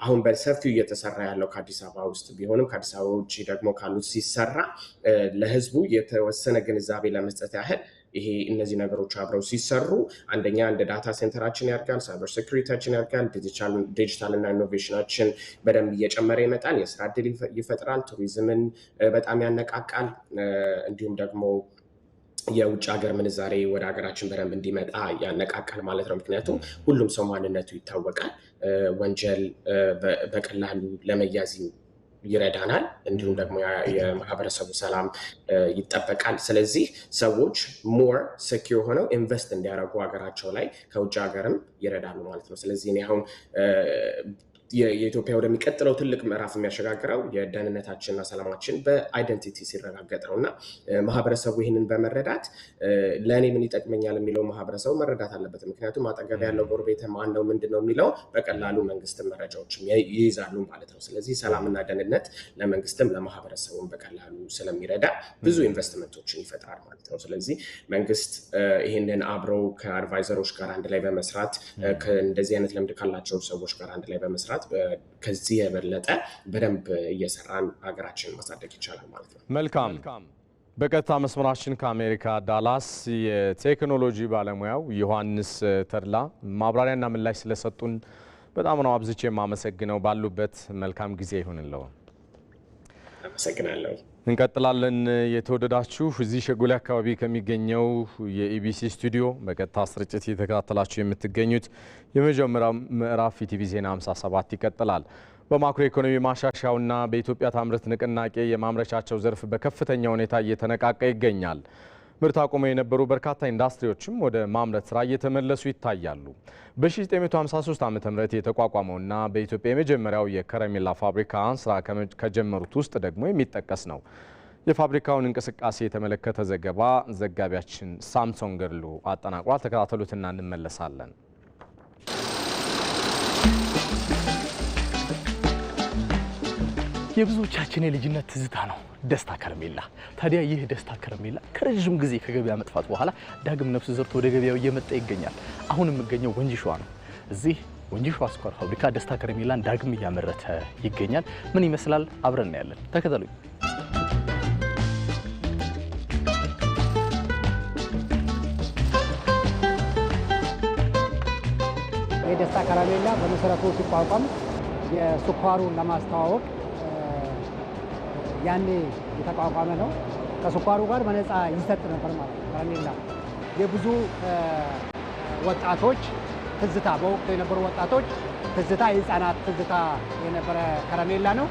አሁን በሰፊው እየተሰራ ያለው ከአዲስ አበባ ውስጥ ቢሆንም ከአዲስ አበባ ውጭ ደግሞ ካሉት ሲሰራ ለህዝቡ የተወሰነ ግንዛቤ ለመስጠት ያህል ይሄ እነዚህ ነገሮች አብረው ሲሰሩ አንደኛ እንደ ዳታ ሴንተራችን ያድጋል፣ ሳይበር ሴኩሪቲያችን ያድጋል፣ ዲጂታል እና ኢኖቬሽናችን በደንብ እየጨመረ ይመጣል፣ የስራ ዕድል ይፈጥራል፣ ቱሪዝምን በጣም ያነቃቃል፣ እንዲሁም ደግሞ የውጭ ሀገር ምንዛሬ ወደ ሀገራችን በደንብ እንዲመጣ ያነቃቃል ማለት ነው። ምክንያቱም ሁሉም ሰው ማንነቱ ይታወቃል፣ ወንጀል በቀላሉ ለመያዝ ይረዳናል፣ እንዲሁም ደግሞ የማህበረሰቡ ሰላም ይጠበቃል። ስለዚህ ሰዎች ሞር ሴኪዩር ሆነው ኢንቨስት እንዲያደርጉ ሀገራቸው ላይ ከውጭ ሀገርም ይረዳሉ ማለት ነው። ስለዚህ እኔ አሁን የኢትዮጵያ ወደሚቀጥለው ትልቅ ምዕራፍ የሚያሸጋግረው የደህንነታችንና ሰላማችን በአይደንቲቲ ሲረጋገጥ ነውና ማህበረሰቡ ይህንን በመረዳት ለእኔ ምን ይጠቅመኛል የሚለው ማህበረሰቡ መረዳት አለበት። ምክንያቱም አጠገብ ያለው ጎረቤት ማን ነው ምንድነው የሚለው በቀላሉ መንግስትም መረጃዎችም ይይዛሉ ማለት ነው። ስለዚህ ሰላምና ደህንነት ለመንግስትም ለማህበረሰቡም በቀላሉ ስለሚረዳ ብዙ ኢንቨስትመንቶችን ይፈጥራል ማለት ነው። ስለዚህ መንግስት ይህንን አብረው ከአድቫይዘሮች ጋር አንድ ላይ በመስራት ከእንደዚህ አይነት ልምድ ካላቸው ሰዎች ጋር አንድ ላይ በመስራት ከዚህ የበለጠ በደንብ እየሰራን ሀገራችንን ማሳደግ ይቻላል ማለት ነው።
መልካም። በቀጥታ መስመራችን ከአሜሪካ ዳላስ የቴክኖሎጂ ባለሙያው ዮሐንስ ተድላ ማብራሪያና ምላሽ ስለሰጡን በጣም ነው አብዝቼ የማመሰግነው። ባሉበት መልካም ጊዜ ይሁንልዎ።
አመሰግናለሁ።
እንቀጥላለን። የተወደዳችሁ እዚህ ሸጎሌ አካባቢ ከሚገኘው የኢቢሲ ስቱዲዮ በቀጥታ ስርጭት እየተከታተላችሁ የምትገኙት የመጀመሪያው ምዕራፍ ኢቲቪ ዜና 57 ይቀጥላል። በማክሮ ኢኮኖሚ ማሻሻያውና በኢትዮጵያ ታምርት ንቅናቄ የማምረቻቸው ዘርፍ በከፍተኛ ሁኔታ እየተነቃቀ ይገኛል። ምርት አቁመው የነበሩ በርካታ ኢንዱስትሪዎችም ወደ ማምረት ስራ እየተመለሱ ይታያሉ። በ1953 ዓ.ም የተቋቋመውና በኢትዮጵያ የመጀመሪያው የከረሜላ ፋብሪካ ስራ ከጀመሩት ውስጥ ደግሞ የሚጠቀስ ነው። የፋብሪካውን እንቅስቃሴ የተመለከተ ዘገባ ዘጋቢያችን ሳምሶን ገድሉ አጠናቅሯል። ተከታተሉትና እንመለሳለን።
የብዙዎቻችን የልጅነት ትዝታ ነው ደስታ ከረሜላ። ታዲያ ይህ ደስታ ከረሜላ ከረጅም ጊዜ ከገበያ መጥፋት በኋላ ዳግም ነፍስ ዘርቶ ወደ ገበያው እየመጣ ይገኛል። አሁን የምገኘው ወንጂ ሸዋ ነው። እዚህ ወንጂ ሸዋ ስኳር ፋብሪካ ደስታ ከረሜላን ዳግም እያመረተ ይገኛል። ምን ይመስላል? አብረን እናያለን። ተከተሉኝ።
የደስታ ከረሜላ በመሰረቱ ሲቋቋም የስኳሩን ለማስተዋወቅ ያኔ የተቋቋመ ነው። ከስኳሩ ጋር በነፃ ይሰጥ ነበር ማለት ነው። ከረሜላ የብዙ ወጣቶች ትዝታ፣ በወቅቱ የነበሩ ወጣቶች ትዝታ፣ የህፃናት ትዝታ የነበረ ከረሜላ ነው።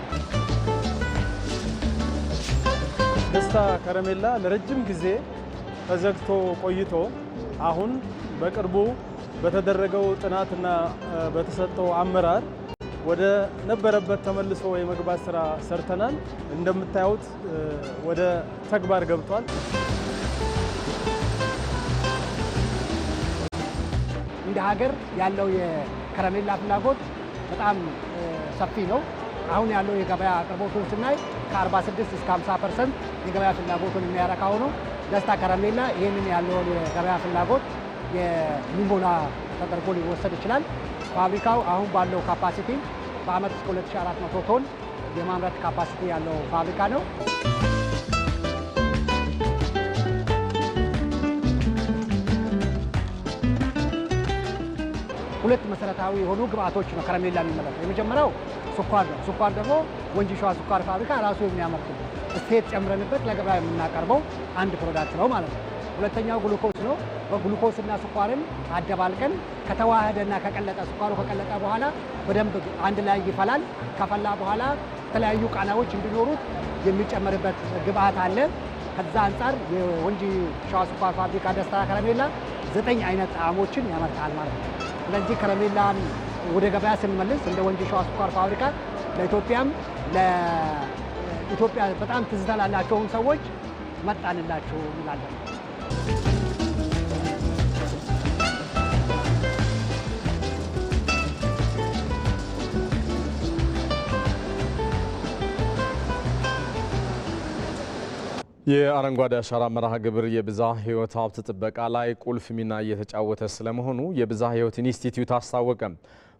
ደስታ ከረሜላ ለረጅም ጊዜ ተዘግቶ ቆይቶ አሁን በቅርቡ በተደረገው ጥናትና በተሰጠው አመራር ወደ ነበረበት ተመልሶ የመግባት ስራ ሰርተናል። እንደምታዩት ወደ ተግባር ገብቷል።
እንደ ሀገር ያለው የከረሜላ ፍላጎት በጣም ሰፊ ነው። አሁን ያለው የገበያ አቅርቦቱን ስናይ ከ46 እስከ 50% የገበያ ፍላጎቱን የሚያረካው ነው። ደስታ ከረሜላ ይህንን ያለውን የገበያ ፍላጎት የሚሞላ ተደርጎ ሊወሰድ ይችላል። ፋብሪካው አሁን ባለው ካፓሲቲ በአመት እስከ 2400 ቶን የማምረት ካፓሲቲ ያለው ፋብሪካ ነው። ሁለት መሰረታዊ የሆኑ ግብአቶች ነው ከረሜላ የሚመረተው። የመጀመሪያው ስኳር ነው። ስኳር ደግሞ ወንጂ ሸዋ ስኳር ፋብሪካ ራሱ የሚያመርተው እሴት ጨምረንበት ለገበያ የምናቀርበው አንድ ፕሮዳክት ነው ማለት ነው። ሁለተኛው ግሉኮስ ነው። በግሉኮስና ስኳርን አደባልቀን ከተዋሃደና ከቀለጠ ስኳሩ ከቀለጠ በኋላ በደንብ አንድ ላይ ይፈላል። ከፈላ በኋላ የተለያዩ ቃናዎች እንዲኖሩት የሚጨመርበት ግብአት አለ። ከዛ አንጻር የወንጂ ሸዋ ስኳር ፋብሪካ ደስታ ከረሜላ 9 አይነት ጣዕሞችን ያመርታል ማለት ነው። ስለዚህ ከረሜላን ወደ ገበያ ስንመልስ እንደ ወንጂ ሸዋ ስኳር ፋብሪካ ለኢትዮጵያም ለኢትዮጵያ በጣም ትዝታ ላላቸውን ሰዎች መጣንላችሁ እንላለን።
የአረንጓዴ አሻራ መርሃ ግብር የብዝሃ ሕይወት ሀብት ጥበቃ ላይ ቁልፍ ሚና እየተጫወተ ስለመሆኑ የብዝሃ ሕይወት ኢንስቲትዩት አስታወቀ።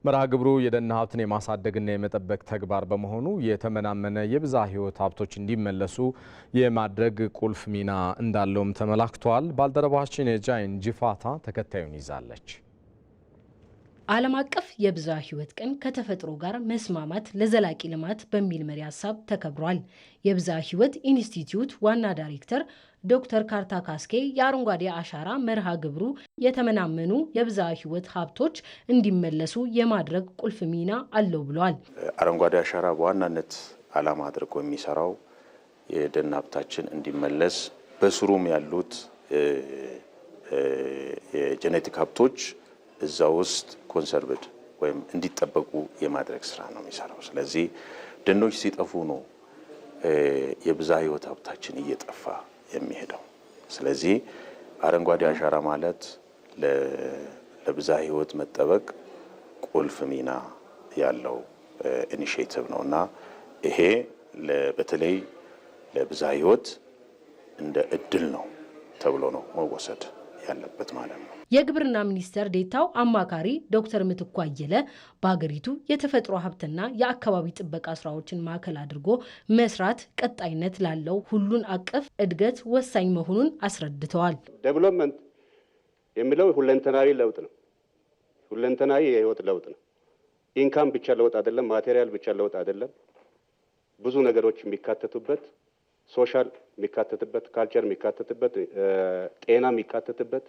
መርሃ ግብሩ የደን ሀብትን የማሳደግና የመጠበቅ ተግባር በመሆኑ የተመናመነ የብዝሃ ሕይወት ሀብቶች እንዲመለሱ የማድረግ ቁልፍ ሚና እንዳለውም ተመላክቷል። ባልደረባችን የጃይን ጅፋታ ተከታዩን ይዛለች።
ዓለም አቀፍ የብዝሃ ሕይወት ቀን ከተፈጥሮ ጋር መስማማት ለዘላቂ ልማት በሚል መሪ ሀሳብ ተከብሯል። የብዝሃ ሕይወት ኢንስቲትዩት ዋና ዳይሬክተር ዶክተር ካርታ ካስኬ የአረንጓዴ አሻራ መርሃ ግብሩ የተመናመኑ የብዝሃ ሕይወት ሀብቶች እንዲመለሱ የማድረግ ቁልፍ ሚና አለው ብለዋል።
አረንጓዴ አሻራ በዋናነት ዓላማ አድርጎ የሚሰራው የደን ሀብታችን እንዲመለስ በስሩም ያሉት የጄኔቲክ ሀብቶች እዛ ውስጥ ኮንሰርቭድ ወይም እንዲጠበቁ የማድረግ ስራ ነው የሚሰራው። ስለዚህ ደኖች ሲጠፉ ነው የብዝሃ ሕይወት ሀብታችን እየጠፋ የሚሄደው። ስለዚህ አረንጓዴ አሻራ ማለት ለብዝሃ ሕይወት መጠበቅ ቁልፍ ሚና ያለው ኢኒሼቲቭ ነውና ይሄ በተለይ ለብዝሃ ሕይወት እንደ እድል ነው ተብሎ ነው መወሰድ ያለበት ማለት ነው።
የግብርና ሚኒስቴር ዴታው አማካሪ ዶክተር ምትኩ አየለ በሀገሪቱ የተፈጥሮ ሀብትና የአካባቢ ጥበቃ ስራዎችን ማዕከል አድርጎ መስራት ቀጣይነት ላለው ሁሉን አቀፍ እድገት ወሳኝ መሆኑን አስረድተዋል።
ዴቨሎፕመንት የሚለው ሁለንተናዊ ለውጥ ነው። ሁለንተናዊ የህይወት ለውጥ ነው። ኢንካም ብቻ ለውጥ አይደለም፣ ማቴሪያል ብቻ ለውጥ አይደለም። ብዙ ነገሮች የሚካተቱበት፣ ሶሻል የሚካተትበት፣ ካልቸር የሚካተትበት፣ ጤና የሚካተትበት፣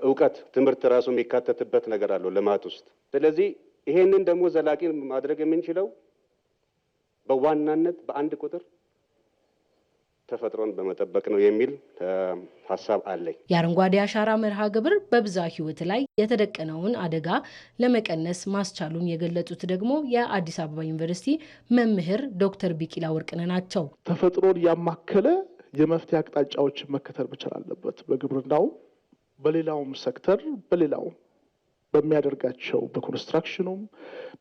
እውቀት ትምህርት ራሱ የሚካተትበት ነገር አለው ልማት ውስጥ። ስለዚህ ይሄንን ደግሞ ዘላቂ ማድረግ የምንችለው በዋናነት በአንድ ቁጥር ተፈጥሮን በመጠበቅ ነው የሚል ሀሳብ አለኝ።
የአረንጓዴ አሻራ መርሃ ግብር በብዝሃ ሕይወት ላይ የተደቀነውን አደጋ ለመቀነስ ማስቻሉን የገለጹት ደግሞ የአዲስ አበባ ዩኒቨርሲቲ መምህር ዶክተር ቢቂላ ወርቅነህ ናቸው።
ተፈጥሮን ያማከለ የመፍትሄ አቅጣጫዎች መከተል መቻል አለበት። በግብርናው፣ በሌላውም ሴክተር በሌላውም በሚያደርጋቸው በኮንስትራክሽኑም፣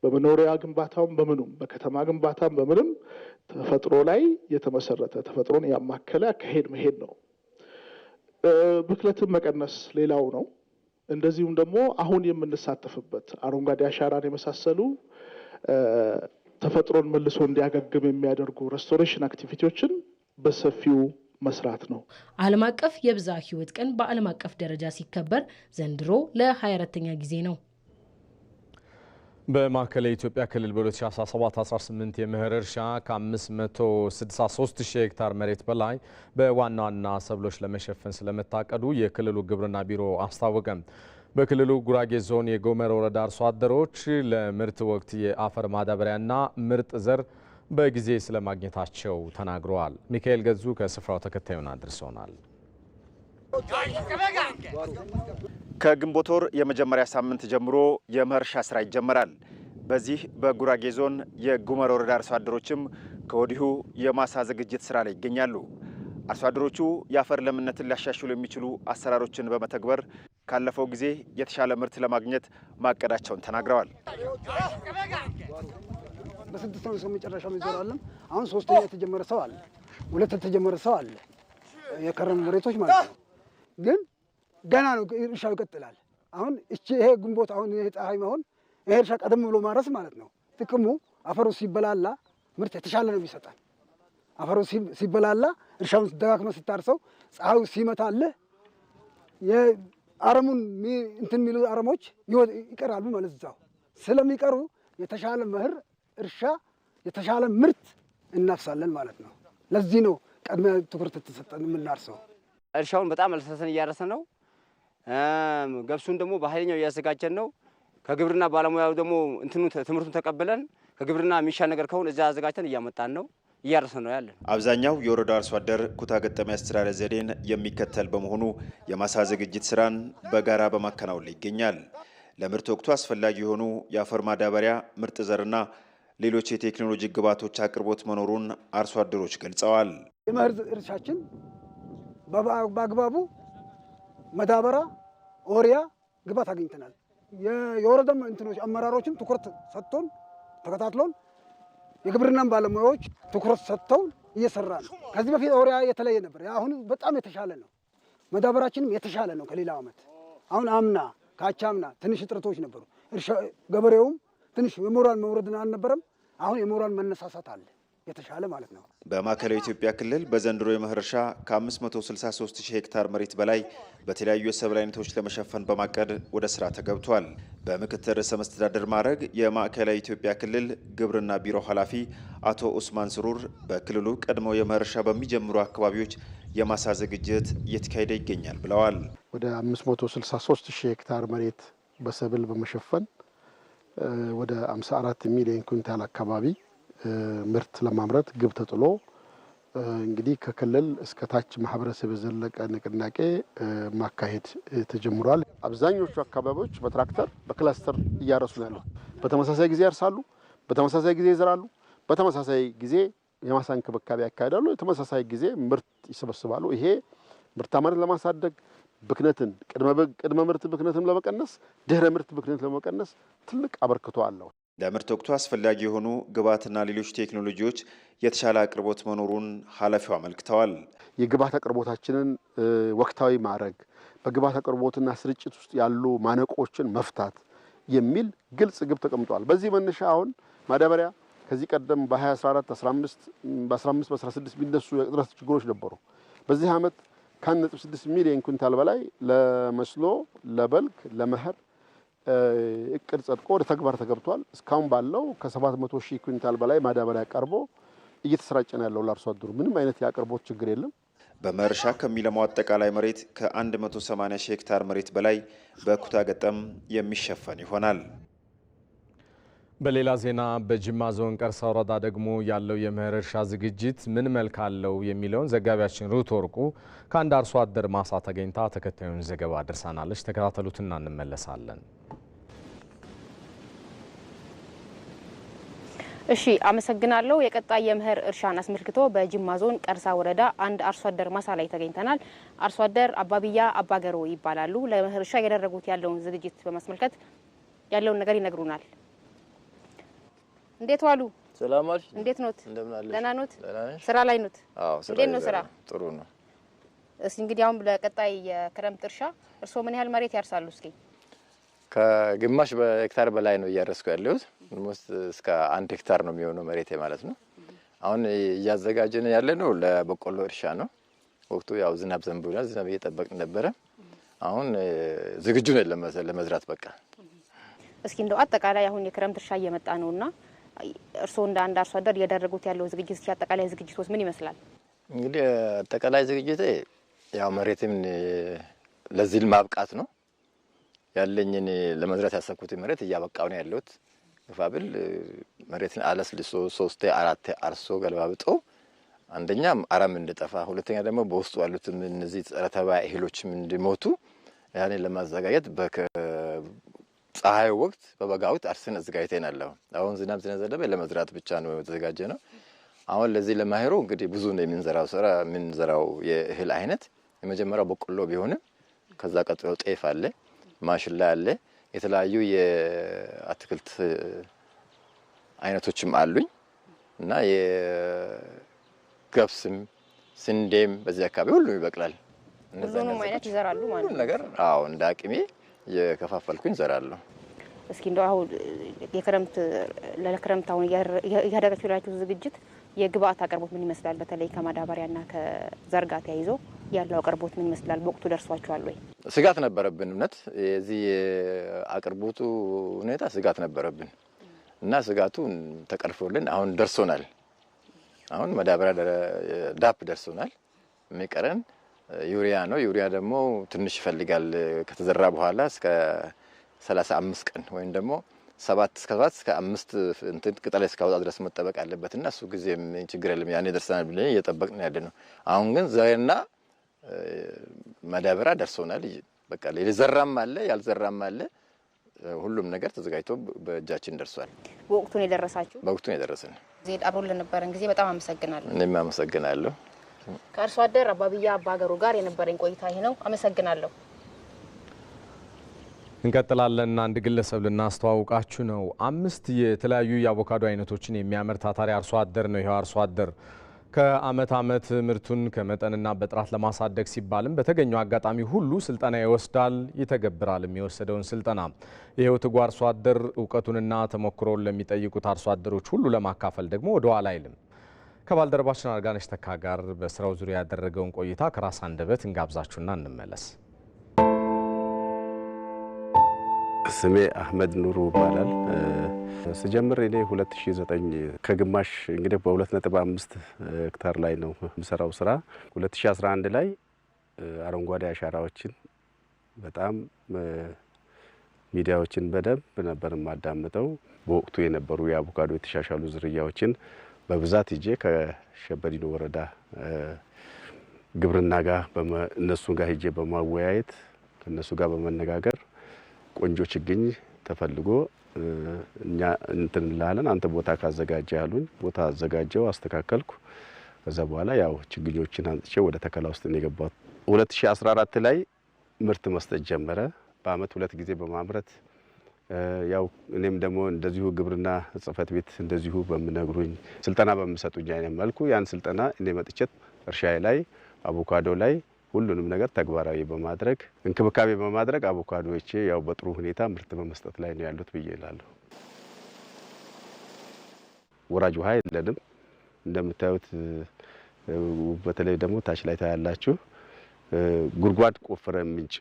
በመኖሪያ ግንባታውም፣ በምኑም በከተማ ግንባታም በምንም ተፈጥሮ ላይ የተመሰረተ ተፈጥሮን ያማከለ አካሄድ መሄድ ነው። ብክለትን መቀነስ ሌላው ነው። እንደዚሁም ደግሞ አሁን የምንሳተፍበት አረንጓዴ አሻራን የመሳሰሉ ተፈጥሮን መልሶ እንዲያገግም የሚያደርጉ ሬስቶሬሽን አክቲቪቲዎችን በሰፊው መስራት ነው።
ዓለም አቀፍ የብዝሃ ሕይወት ቀን በዓለም አቀፍ ደረጃ ሲከበር ዘንድሮ ለ24ኛ ጊዜ ነው።
በማዕከላዊ ኢትዮጵያ ክልል በ2017-18 የመኸር እርሻ ከ563 ሺህ ሄክታር መሬት በላይ በዋና ዋና ሰብሎች ለመሸፈን ስለመታቀዱ የክልሉ ግብርና ቢሮ አስታወቀ። በክልሉ ጉራጌ ዞን የጎመር ወረዳ አርሶ አደሮች ለምርት ወቅት የአፈር ማዳበሪያና ምርጥ ዘር በጊዜ ስለማግኘታቸው ተናግረዋል። ሚካኤል ገዙ ከስፍራው ተከታዩን አድርሶናል።
ከግንቦት ወር የመጀመሪያ ሳምንት ጀምሮ የመኸር እርሻ ስራ ይጀመራል። በዚህ በጉራጌ ዞን የጎመር ወረዳ አርሶ አደሮችም ከወዲሁ የማሳ ዝግጅት ስራ ላይ ይገኛሉ። አርሶ አደሮቹ የአፈር ለምነትን ሊያሻሽሉ የሚችሉ አሰራሮችን በመተግበር ካለፈው ጊዜ የተሻለ ምርት ለማግኘት ማቀዳቸውን ተናግረዋል።
በስድስት ነው ሰው መጨረሻው ይዘራለን። አሁን ሶስተኛ የተጀመረ ሰው አለ፣ ሁለት የተጀመረ ሰው አለ። የከረሙ መሬቶች ማለት ነው። ግን ገና ነው፣ እርሻው ይቀጥላል። አሁን ይሄ ግንቦት አሁን ይሄ ፀሐይ መሆን ይሄ እርሻ ቀደም ብሎ ማረስ ማለት ነው። ጥቅሙ አፈሩ ሲበላላ ምርት የተሻለ ነው የሚሰጣል። አፈሩ ሲበላላ እርሻውን ደጋግመህ ስታርሰው ፀሐዩ ሲመታልህ የአረሙን እንትን የሚሉ አረሞች ይቀራሉ ማለት እዛው ስለሚቀሩ የተሻለ መኸር እርሻ የተሻለ ምርት እናፍሳለን ማለት ነው። ለዚህ ነው ቀድሚያ ትኩረት ተሰጠን የምናርሰው።
እርሻውን በጣም አልሰሰን እያረሰን ነው። ገብሱን ደግሞ በኃይለኛው እያዘጋጀን ነው። ከግብርና ባለሙያው ደግሞ ትምህርቱን ተቀብለን ከግብርና የሚሻል ነገር ከሆነ እዛ አዘጋጅተን እያመጣን ነው፣ እያረሰን ነው ያለን።
አብዛኛው የወረዳው አርሶ አደር ኩታ ገጠም አስተዳደር ዘዴን የሚከተል በመሆኑ የማሳ ዝግጅት ስራን በጋራ በማከናወን ላይ ይገኛል። ለምርት ወቅቱ አስፈላጊ የሆኑ የአፈር ማዳበሪያ፣ ምርጥ ዘርና ሌሎች የቴክኖሎጂ ግብዓቶች አቅርቦት መኖሩን አርሶ አደሮች ገልጸዋል።
የመኸር እርሻችን በአግባቡ መዳበሪያ፣ ኦሪያ ግብዓት አግኝተናል። የወረዳ እንትኖች አመራሮችም ትኩረት ሰጥቶን ተከታትሎን የግብርናን ባለሙያዎች ትኩረት ሰጥተው እየሰራ ነው። ከዚህ በፊት ኦሪያ የተለየ ነበር። አሁን በጣም የተሻለ ነው። መዳበሪያችንም የተሻለ ነው ከሌላው ዓመት። አሁን አምና ካቻምና ትንሽ እጥረቶች ነበሩ። እርሻ ገበሬውም ትንሽ የሞራል መውረድ አልነበረም። አሁን የሞራል መነሳሳት አለ፣ የተሻለ ማለት ነው።
በማዕከላዊ ኢትዮጵያ ክልል በዘንድሮ የመኸር እርሻ ከ563 ሺህ ሄክታር መሬት በላይ በተለያዩ የሰብል አይነቶች ለመሸፈን በማቀድ ወደ ስራ ተገብቷል። በምክትል ርዕሰ መስተዳድር ማዕረግ የማዕከላዊ ኢትዮጵያ ክልል ግብርና ቢሮ ኃላፊ አቶ ኡስማን ስሩር በክልሉ ቀድመው የመኸር እርሻ በሚጀምሩ አካባቢዎች የማሳ ዝግጅት እየተካሄደ ይገኛል ብለዋል።
ወደ 563 ሺህ ሄክታር መሬት በሰብል በመሸፈን ወደ 54 ሚሊዮን ኩንታል አካባቢ ምርት ለማምረት ግብ ተጥሎ እንግዲህ ከክልል እስከ ታች ማህበረሰብ የዘለቀ ንቅናቄ ማካሄድ ተጀምሯል። አብዛኞቹ አካባቢዎች በትራክተር በክላስተር እያረሱ ነው ያለው። በተመሳሳይ ጊዜ ያርሳሉ፣ በተመሳሳይ ጊዜ ይዘራሉ፣ በተመሳሳይ ጊዜ የማሳ እንክብካቤ ያካሂዳሉ፣ የተመሳሳይ ጊዜ ምርት ይሰበስባሉ። ይሄ ምርታማነት ለማሳደግ ብክነትን ቅድመ ምርት ብክነትን ለመቀነስ ድህረ ምርት ብክነትን ለመቀነስ ትልቅ አበርክቶ አለው።
ለምርት ወቅቱ አስፈላጊ የሆኑ ግብዓትና ሌሎች ቴክኖሎጂዎች የተሻለ አቅርቦት መኖሩን ኃላፊው አመልክተዋል።
የግብዓት አቅርቦታችንን ወቅታዊ ማድረግ፣ በግብዓት አቅርቦትና ስርጭት ውስጥ ያሉ ማነቆችን መፍታት የሚል ግልጽ ግብ ተቀምጧል። በዚህ መነሻ አሁን ማዳበሪያ ከዚህ ቀደም በ2014 15 በ15 በ16 ቢነሱ የእጥረት ችግሮች ነበሩ። በዚህ ዓመት ከ1.6 ሚሊዮን ኩንታል በላይ ለመስኖ ለበልግ ለመኸር እቅድ ጸድቆ ወደ ተግባር ተገብቷል። እስካሁን ባለው ከ700 ሺህ ኩንታል በላይ ማዳበሪያ ቀርቦ እየተሰራጨ ነው ያለው ለአርሶ አደሩ። ምንም አይነት የአቅርቦት ችግር የለም።
በመኸር እርሻ ከሚለማው አጠቃላይ መሬት ከ180 ሺህ ሄክታር መሬት በላይ በኩታ ገጠም የሚሸፈን ይሆናል።
በሌላ ዜና በጅማ ዞን ቀርሳ ወረዳ ደግሞ ያለው የመኸር እርሻ ዝግጅት ምን መልክ አለው የሚለውን ዘጋቢያችን ሩት ወርቁ ከአንድ አርሶ አደር ማሳ ተገኝታ ተከታዩን ዘገባ አድርሳናለች። ተከታተሉትና እንመለሳለን።
እሺ አመሰግናለሁ። የቀጣይ የመኸር እርሻን አስመልክቶ በጅማ ዞን ቀርሳ ወረዳ አንድ አርሶ አደር ማሳ ላይ ተገኝተናል። አርሶ አደር አባቢያ አባገሮ ይባላሉ። ለመኸር እርሻ ያደረጉት ያለውን ዝግጅት በማስመልከት ያለውን ነገር ይነግሩናል። እንዴት ዋሉ?
ሰላም አልሽ?
እንዴት ኖት?
እንደምን አለሽ?
ደህና ኖት? ስራ ላይ ኖት?
አዎ ስራ።
እንዴት ነው ስራ?
ጥሩ ነው።
እስኪ እንግዲህ አሁን ለቀጣይ የክረምት እርሻ እርስዎ ምን ያህል መሬት ያርሳሉ? እስኪ
ከግማሽ በሄክታር በላይ ነው እያረስኩ ያለሁት። ኦልሞስት እስከ 1 ሄክታር ነው የሚሆነው መሬት ማለት ነው። አሁን እያዘጋጀን ያለ ነው ለበቆሎ እርሻ ነው። ወቅቱ ያው ዝናብ ዘንቦናል። ዝናብ እየጠበቅን ነበረ። አሁን ዝግጁ ነን ለመዝራት በቃ።
እስኪ እንደው አጠቃላይ አሁን የክረምት እርሻ እየመጣ ነውና እርስዎ እንደ አንድ አርሶ አደር እያደረጉት ያለው ዝግጅት እስኪ አጠቃላይ ዝግጅቶስ ምን ይመስላል?
እንግዲህ አጠቃላይ ዝግጅቴ ያው መሬትም ለዚህ ማብቃት ነው ያለኝን ለመዝራት ያሰብኩት መሬት እያበቃው ነው ያለሁት። ግፋብል መሬትን አለስልሶ 3 4 አርሶ ገለባብጦ አንደኛም አረም እንድጠፋ፣ ሁለተኛ ደግሞ በውስጡ ያሉት እነዚህ ጸረ ተባይ እህሎችም እንዲሞቱ ያኔን ለማዘጋጀት ፀሐይ ወቅት በበጋ ወቅት አርሰን አዘጋጅተናል። አሁን ዝናብ ስለዘነበ ለመዝራት ብቻ ነው የተዘጋጀ ነው። አሁን ለዚህ ለማሄሮ እንግዲህ ብዙ ነው የምንዘራው የእህል አይነት የመጀመሪያው በቆሎ ቢሆንም ከዛ ቀጥሎ ጤፍ አለ፣ ማሽላ አለ፣ የተለያዩ የአትክልት አይነቶችም አሉኝ እና የገብስም ስንዴም በዚህ አካባቢ ሁሉም ይበቅላል።
ሁሉንም አይነት ይዘራሉ ማለት ነው
ነገር? አዎ እንደ አቅሜ የከፋፈልኩኝ ዘራለሁ።
እስኪ እንደው አሁን ለክረምት አሁን እያደረጋችሁ ያላችሁ ዝግጅት የግብአት አቅርቦት ምን ይመስላል? በተለይ ከማዳበሪያና ከዘር ጋር ተያይዞ ያለው አቅርቦት ምን ይመስላል? በወቅቱ ደርሷችኋል ወይ?
ስጋት ነበረብን። እውነት የዚህ አቅርቦቱ ሁኔታ ስጋት ነበረብን እና ስጋቱ ተቀርፎልን አሁን ደርሶናል። አሁን ማዳበሪያ ዳፕ ደርሶናል። የሚቀረን ዩሪያ ነው። ዩሪያ ደግሞ ትንሽ ይፈልጋል። ከተዘራ በኋላ እስከ 35 ቀን ወይም ደግሞ 7 እስከ 5 እንትን ቅጠል እስካወጣ ድረስ መጠበቅ አለበትና እሱ ጊዜም ችግር የለም ያኔ ደርሰናል ብለን እየጠበቅን ያለ ነው። አሁን ግን ዘርና ማዳበሪያ ደርሶናል። በቃ የዘራም አለ ያልዘራም አለ። ሁሉም ነገር ተዘጋጅቶ በእጃችን ደርሷል።
በወቅቱ ነው የደረሳችሁ?
በወቅቱ ነው የደረሰን።
ዜድ አብሮ ለነበረን ጊዜ በጣም አመሰግናለሁ።
እኔም አመሰግናለሁ።
ከአርሶ አደር አባቢያ አባገሩ ጋር የነበረኝ ቆይታ ይሄ ነው። አመሰግናለሁ።
እንቀጥላለን። አንድ ግለሰብ ልናስተዋውቃችሁ ነው። 5 የተለያዩ የአቮካዶ አይነቶችን የሚያመርት ታታሪ አርሶ አደር ነው። ይሄው አርሶ አደር ከአመት አመት ምርቱን ከመጠንና በጥራት ለማሳደግ ሲባልም በተገኘው አጋጣሚ ሁሉ ስልጠና ይወስዳል፣ ይተገብራል። የሚወሰደውን ስልጠና ይሄው ትጉ አርሶ አደር እውቀቱንና ተሞክሮውን ለሚጠይቁት አርሶ አደሮች ሁሉ ለማካፈል ደግሞ ወደ ኋላ አይልም። ከባልደረባችን አርጋነሽ ተካ ጋር በስራው ዙሪያ ያደረገውን ቆይታ ከራስ አንደበት እንጋብዛችሁና እንመለስ።
ስሜ አህመድ ኑሩ ይባላል። ስጀምር እኔ 2009 ከግማሽ እንግዲህ በ2.5 ሄክታር ላይ ነው የምሰራው ስራ። 2011 ላይ አረንጓዴ አሻራዎችን በጣም ሚዲያዎችን በደንብ ነበር የማዳምጠው። በወቅቱ የነበሩ የአቮካዶ የተሻሻሉ ዝርያዎችን በብዛት ሄጄ ከሸበዲኖ ወረዳ ግብርና ጋር እነሱ ጋር ሄጄ በማወያየት ከነሱ ጋር በመነጋገር ቆንጆ ችግኝ ተፈልጎ እኛ እንትን ላለን አንተ ቦታ ካዘጋጀ ያሉኝ ቦታ አዘጋጀው አስተካከልኩ። ከዛ በኋላ ያው ችግኞችን አንጥቼ ወደ ተከላ ውስጥ ነው የገባሁት። 2014 ላይ ምርት መስጠት ጀመረ። በአመት 2 ጊዜ በማምረት ያው እኔም ደግሞ እንደዚሁ ግብርና ጽሕፈት ቤት እንደዚሁ በሚነግሩኝ ስልጠና በሚሰጡኝ አይነት መልኩ ያን ስልጠና እኔ መጥቼ እርሻዬ ላይ አቮካዶ ላይ ሁሉንም ነገር ተግባራዊ በማድረግ እንክብካቤ በማድረግ አቮካዶዎቼ ያው በጥሩ ሁኔታ ምርት በመስጠት ላይ ነው ያሉት ብዬ እላለሁ። ወራጅ ውሃ የለንም እንደምታዩት። በተለይ ደግሞ ታች ላይ ታያላችሁ ጉድጓድ ቆፍረን ምንጭ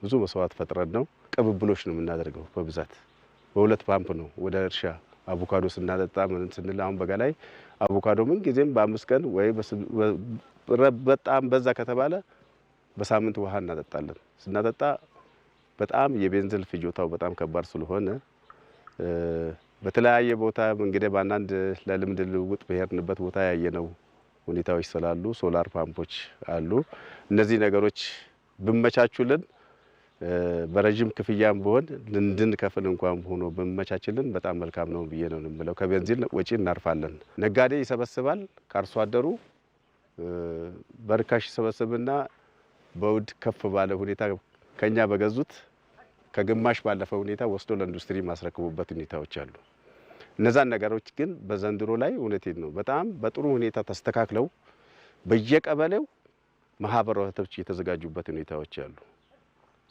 ብዙ መስዋዕት ፈጥረን ነው ቅብብሎች ነው የምናደርገው። በብዛት በ2 ፓምፕ ነው ወደ እርሻ አቮካዶ ስናጠጣ ምን ስንል አሁን በጋ ላይ አቮካዶ ምን ጊዜም በ5 ቀን ወይ በጣም በዛ ከተባለ በሳምንት ውሃ እናጠጣለን። ስናጠጣ በጣም የቤንዚል ፍጆታው በጣም ከባድ ስለሆነ በተለያየ ቦታ እንግዲህ በአንዳንድ ለልምድ ልውውጥ በሄድንበት ቦታ ያየነው ሁኔታዎች ስላሉ ሶላር ፓምፖች አሉ። እነዚህ ነገሮች ብመቻቹልን በረጅም ክፍያም ቢሆን እንድንከፍል እንኳን ሆኖ ብመቻችልን በጣም መልካም ነው ብዬ ነው የምለው። ከቤንዚን ወጪ እናርፋለን። ነጋዴ ይሰበስባል ከአርሶ አደሩ በርካሽ ይሰበስብና በውድ ከፍ ባለ ሁኔታ ከኛ በገዙት ከግማሽ ባለፈ ሁኔታ ወስዶ ለኢንዱስትሪ ማስረክቡበት ሁኔታዎች አሉ። እነዛን ነገሮች ግን በዘንድሮ ላይ እውነቴን ነው በጣም በጥሩ ሁኔታ ተስተካክለው በየቀበሌው ማህበራቶች የተዘጋጁበት ሁኔታዎች አሉ።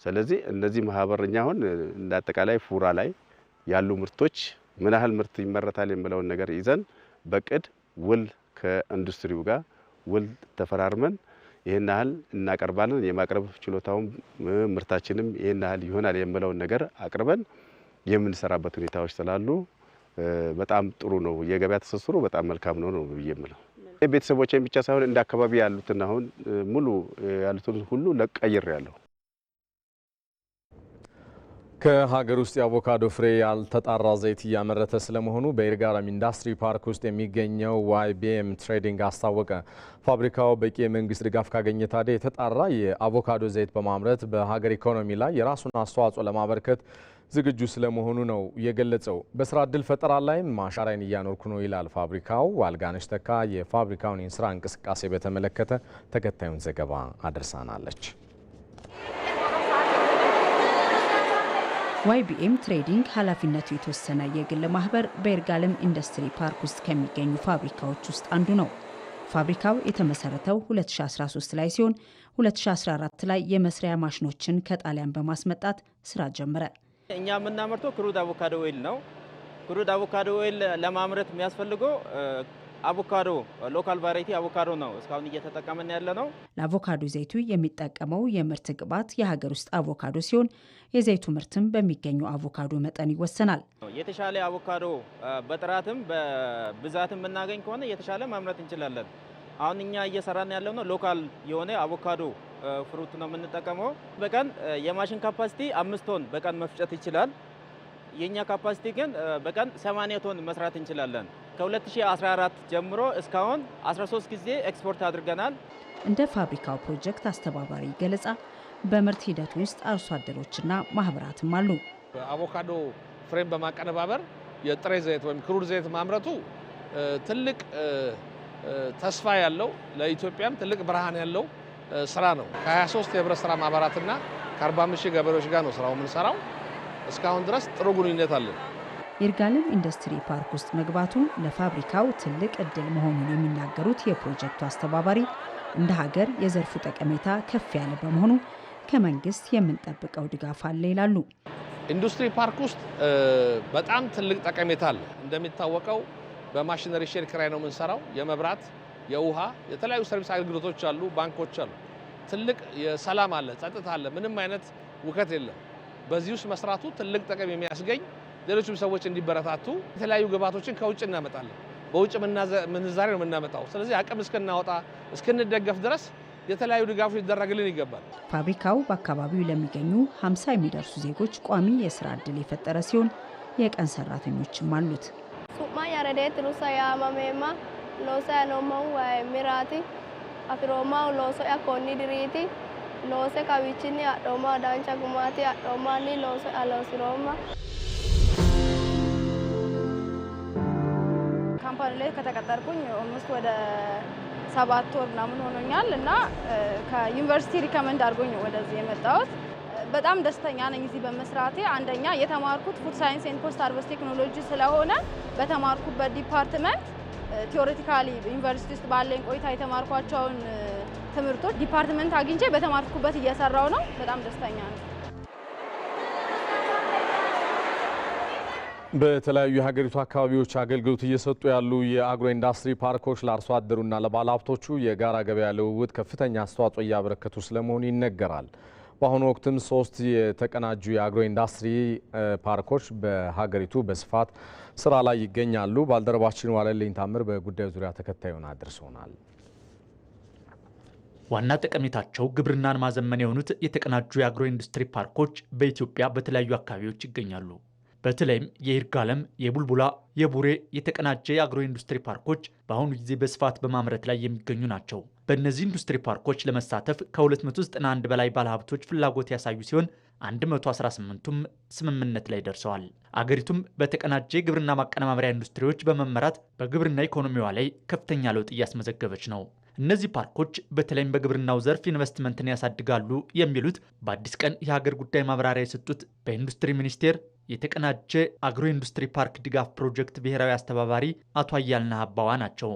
ስለዚህ እነዚህ ማህበርኛ አሁን እንደ አጠቃላይ ፉራ ላይ ያሉ ምርቶች ምን ያህል ምርት ይመረታል የሚለውን ነገር ይዘን በቅድ ውል ከኢንዱስትሪው ጋር ውል ተፈራርመን ይሄን ያህል እናቀርባለን። የማቅረብ ችሎታውም ምርታችንም ይሄን ያህል ይሆናል የሚለውን ነገር አቅርበን የምንሰራበት ሁኔታዎች ስላሉ በጣም ጥሩ ነው። የገበያ ትስስሩ በጣም መልካም ነው ብዬ የምለው ቤተሰቦቼን ብቻ ሳይሆን እንደ አካባቢ ያሉትን አሁን ሙሉ ያሉትን ሁሉ ለቀይር ያለው
ከሀገር ውስጥ የአቮካዶ ፍሬ ያልተጣራ ዘይት እያመረተ ስለመሆኑ በይርጋለም ኢንዱስትሪ ፓርክ ውስጥ የሚገኘው ዋይቢኤም ትሬዲንግ አስታወቀ። ፋብሪካው በቂ የመንግስት ድጋፍ ካገኘ ታዲያ የተጣራ የአቮካዶ ዘይት በማምረት በሀገር ኢኮኖሚ ላይ የራሱን አስተዋጽኦ ለማበርከት ዝግጁ ስለመሆኑ ነው የገለጸው። በስራ እድል ፈጠራ ላይም አሻራዬን እያኖርኩ ነው ይላል ፋብሪካው። አልጋነሽ ተካ የፋብሪካውን የስራ እንቅስቃሴ በተመለከተ ተከታዩን ዘገባ አድርሳናለች።
ዋይቢኤም ትሬዲንግ ኃላፊነቱ የተወሰነ የግል ማህበር በይርጋለም ኢንዱስትሪ ፓርክ ውስጥ ከሚገኙ ፋብሪካዎች ውስጥ አንዱ ነው። ፋብሪካው የተመሰረተው 2013 ላይ ሲሆን 2014 ላይ የመስሪያ ማሽኖችን ከጣሊያን በማስመጣት ስራ ጀመረ።
እኛ የምናመርተው ክሩድ አቮካዶ ኦይል ነው። ክሩድ አቮካዶ ኦይል ለማምረት የሚያስፈልገው አቮካዶ ሎካል ቫራይቲ አቮካዶ ነው እስካሁን እየተጠቀመን ያለ ነው።
ለአቮካዶ ዘይቱ የሚጠቀመው የምርት ግብዓት የሀገር ውስጥ አቮካዶ ሲሆን የዘይቱ ምርትም በሚገኙ አቮካዶ መጠን ይወሰናል።
የተሻለ አቮካዶ በጥራትም በብዛትም የምናገኝ ከሆነ የተሻለ ማምረት እንችላለን። አሁን እኛ እየሰራን ያለው ነው ሎካል የሆነ አቮካዶ ፍሩት ነው የምንጠቀመው። በቀን የማሽን ካፓሲቲ 5 ቶን በቀን መፍጨት ይችላል። የኛ ካፓሲቲ ግን በቀን 80 ቶን መስራት እንችላለን። ከ2014 ጀምሮ እስካሁን 13 ጊዜ ኤክስፖርት አድርገናል።
እንደ ፋብሪካው ፕሮጀክት አስተባባሪ ገለጻ በምርት ሂደት ውስጥ አርሶ አደሮችና ማህበራትም አሉ።
አቮካዶ ፍሬም በማቀነባበር የጥሬ ዘይት ወይም ክሩድ ዘይት ማምረቱ ትልቅ ተስፋ ያለው ለኢትዮጵያም ትልቅ ብርሃን ያለው ስራ ነው። ከ23 የህብረት ስራ ማህበራትና ከ45 ሺህ ገበሬዎች ጋር ነው ስራው የምንሰራው። እስካሁን ድረስ ጥሩ ግንኙነት አለን።
ይርጋለም ኢንዱስትሪ ፓርክ ውስጥ መግባቱ ለፋብሪካው ትልቅ እድል መሆኑን የሚናገሩት የፕሮጀክቱ አስተባባሪ እንደ ሀገር የዘርፉ ጠቀሜታ ከፍ ያለ በመሆኑ ከመንግስት የምንጠብቀው ድጋፍ አለ ይላሉ።
ኢንዱስትሪ ፓርክ ውስጥ በጣም ትልቅ ጠቀሜታ አለ። እንደሚታወቀው በማሽነሪ ሼድ ኪራይ ነው የምንሰራው። የመብራት፣ የውሃ፣ የተለያዩ ሰርቪስ አገልግሎቶች አሉ፣ ባንኮች አሉ። ትልቅ የሰላም አለ፣ ጸጥታ አለ፣ ምንም አይነት ውከት የለም። በዚህ ውስጥ መስራቱ ትልቅ ጥቅም የሚያስገኝ ሌሎችም ሰዎች እንዲበረታቱ የተለያዩ ግብዓቶችን ከውጭ እናመጣለን። በውጭ ምንዛሬ ነው የምናመጣው። ስለዚህ አቅም እስክናወጣ እስክንደገፍ ድረስ የተለያዩ ድጋፎች ሊደረግልን ይገባል።
ፋብሪካው በአካባቢው ለሚገኙ 50 የሚደርሱ ዜጎች ቋሚ የስራ ዕድል የፈጠረ ሲሆን የቀን ሰራተኞችም አሉት።
ሱማ ያረዴት ሩሳ ያማሜማ ሎሳ ኖማው ሚራቲ አፍሮማ ሎሶ ያኮኒ ድሪቲ ሎሰ ካዊችኒ አዶማ ዳንቻ ጉማቲ አዶማኒ ሎሶ አሎሲሮማ
ካምፓኒ ላይ ከተቀጠርኩኝ ኦልሞስት ወደ 7 ወር ምናምን ሆኖኛል እና ከዩኒቨርሲቲ ሪከመንድ አድርጎኝ ወደዚህ የመጣሁት በጣም ደስተኛ ነኝ እዚህ በመስራቴ። አንደኛ የተማርኩት ፉድ ሳይንስ ኤንድ ፖስት ሃርቨስት ቴክኖሎጂ ስለሆነ በተማርኩበት ዲፓርትመንት ቲዮሬቲካሊ ዩኒቨርሲቲ ውስጥ ባለኝ ቆይታ የተማርኳቸውን ትምህርቶች ዲፓርትመንት አግኝቼ በተማርኩበት እየሰራው ነው። በጣም ደስተኛ ነኝ።
በተለያዩ የሀገሪቱ አካባቢዎች አገልግሎት እየሰጡ ያሉ የአግሮ ኢንዱስትሪ ፓርኮች ለአርሶ አደሩና ለባለሀብቶቹ የጋራ ገበያ ልውውጥ ከፍተኛ አስተዋጽኦ እያበረከቱ ስለመሆኑ ይነገራል። በአሁኑ ወቅትም 3 የተቀናጁ የአግሮ ኢንዱስትሪ ፓርኮች በሀገሪቱ በስፋት ስራ ላይ ይገኛሉ። ባልደረባችን ዋለልኝ ታምር በጉዳዩ ዙሪያ ተከታዩን አድርሶናል።
ዋና ጠቀሜታቸው ግብርናን ማዘመን የሆኑት የተቀናጁ የአግሮ ኢንዱስትሪ ፓርኮች በኢትዮጵያ በተለያዩ አካባቢዎች ይገኛሉ። በተለይም የይርጋለም፣ የቡልቡላ፣ የቡሬ የተቀናጀ የአግሮ ኢንዱስትሪ ፓርኮች በአሁኑ ጊዜ በስፋት በማምረት ላይ የሚገኙ ናቸው። በእነዚህ ኢንዱስትሪ ፓርኮች ለመሳተፍ ከ291 በላይ ባለሀብቶች ፍላጎት ያሳዩ ሲሆን 118ቱም ስምምነት ላይ ደርሰዋል። አገሪቱም በተቀናጀ የግብርና ማቀነባበሪያ ኢንዱስትሪዎች በመመራት በግብርና ኢኮኖሚዋ ላይ ከፍተኛ ለውጥ እያስመዘገበች ነው። እነዚህ ፓርኮች በተለይም በግብርናው ዘርፍ ኢንቨስትመንትን ያሳድጋሉ የሚሉት በአዲስ ቀን የሀገር ጉዳይ ማብራሪያ የሰጡት በኢንዱስትሪ ሚኒስቴር የተቀናጀ አግሮ ኢንዱስትሪ ፓርክ ድጋፍ ፕሮጀክት ብሔራዊ አስተባባሪ አቶ አያልነህ አባዋ ናቸው።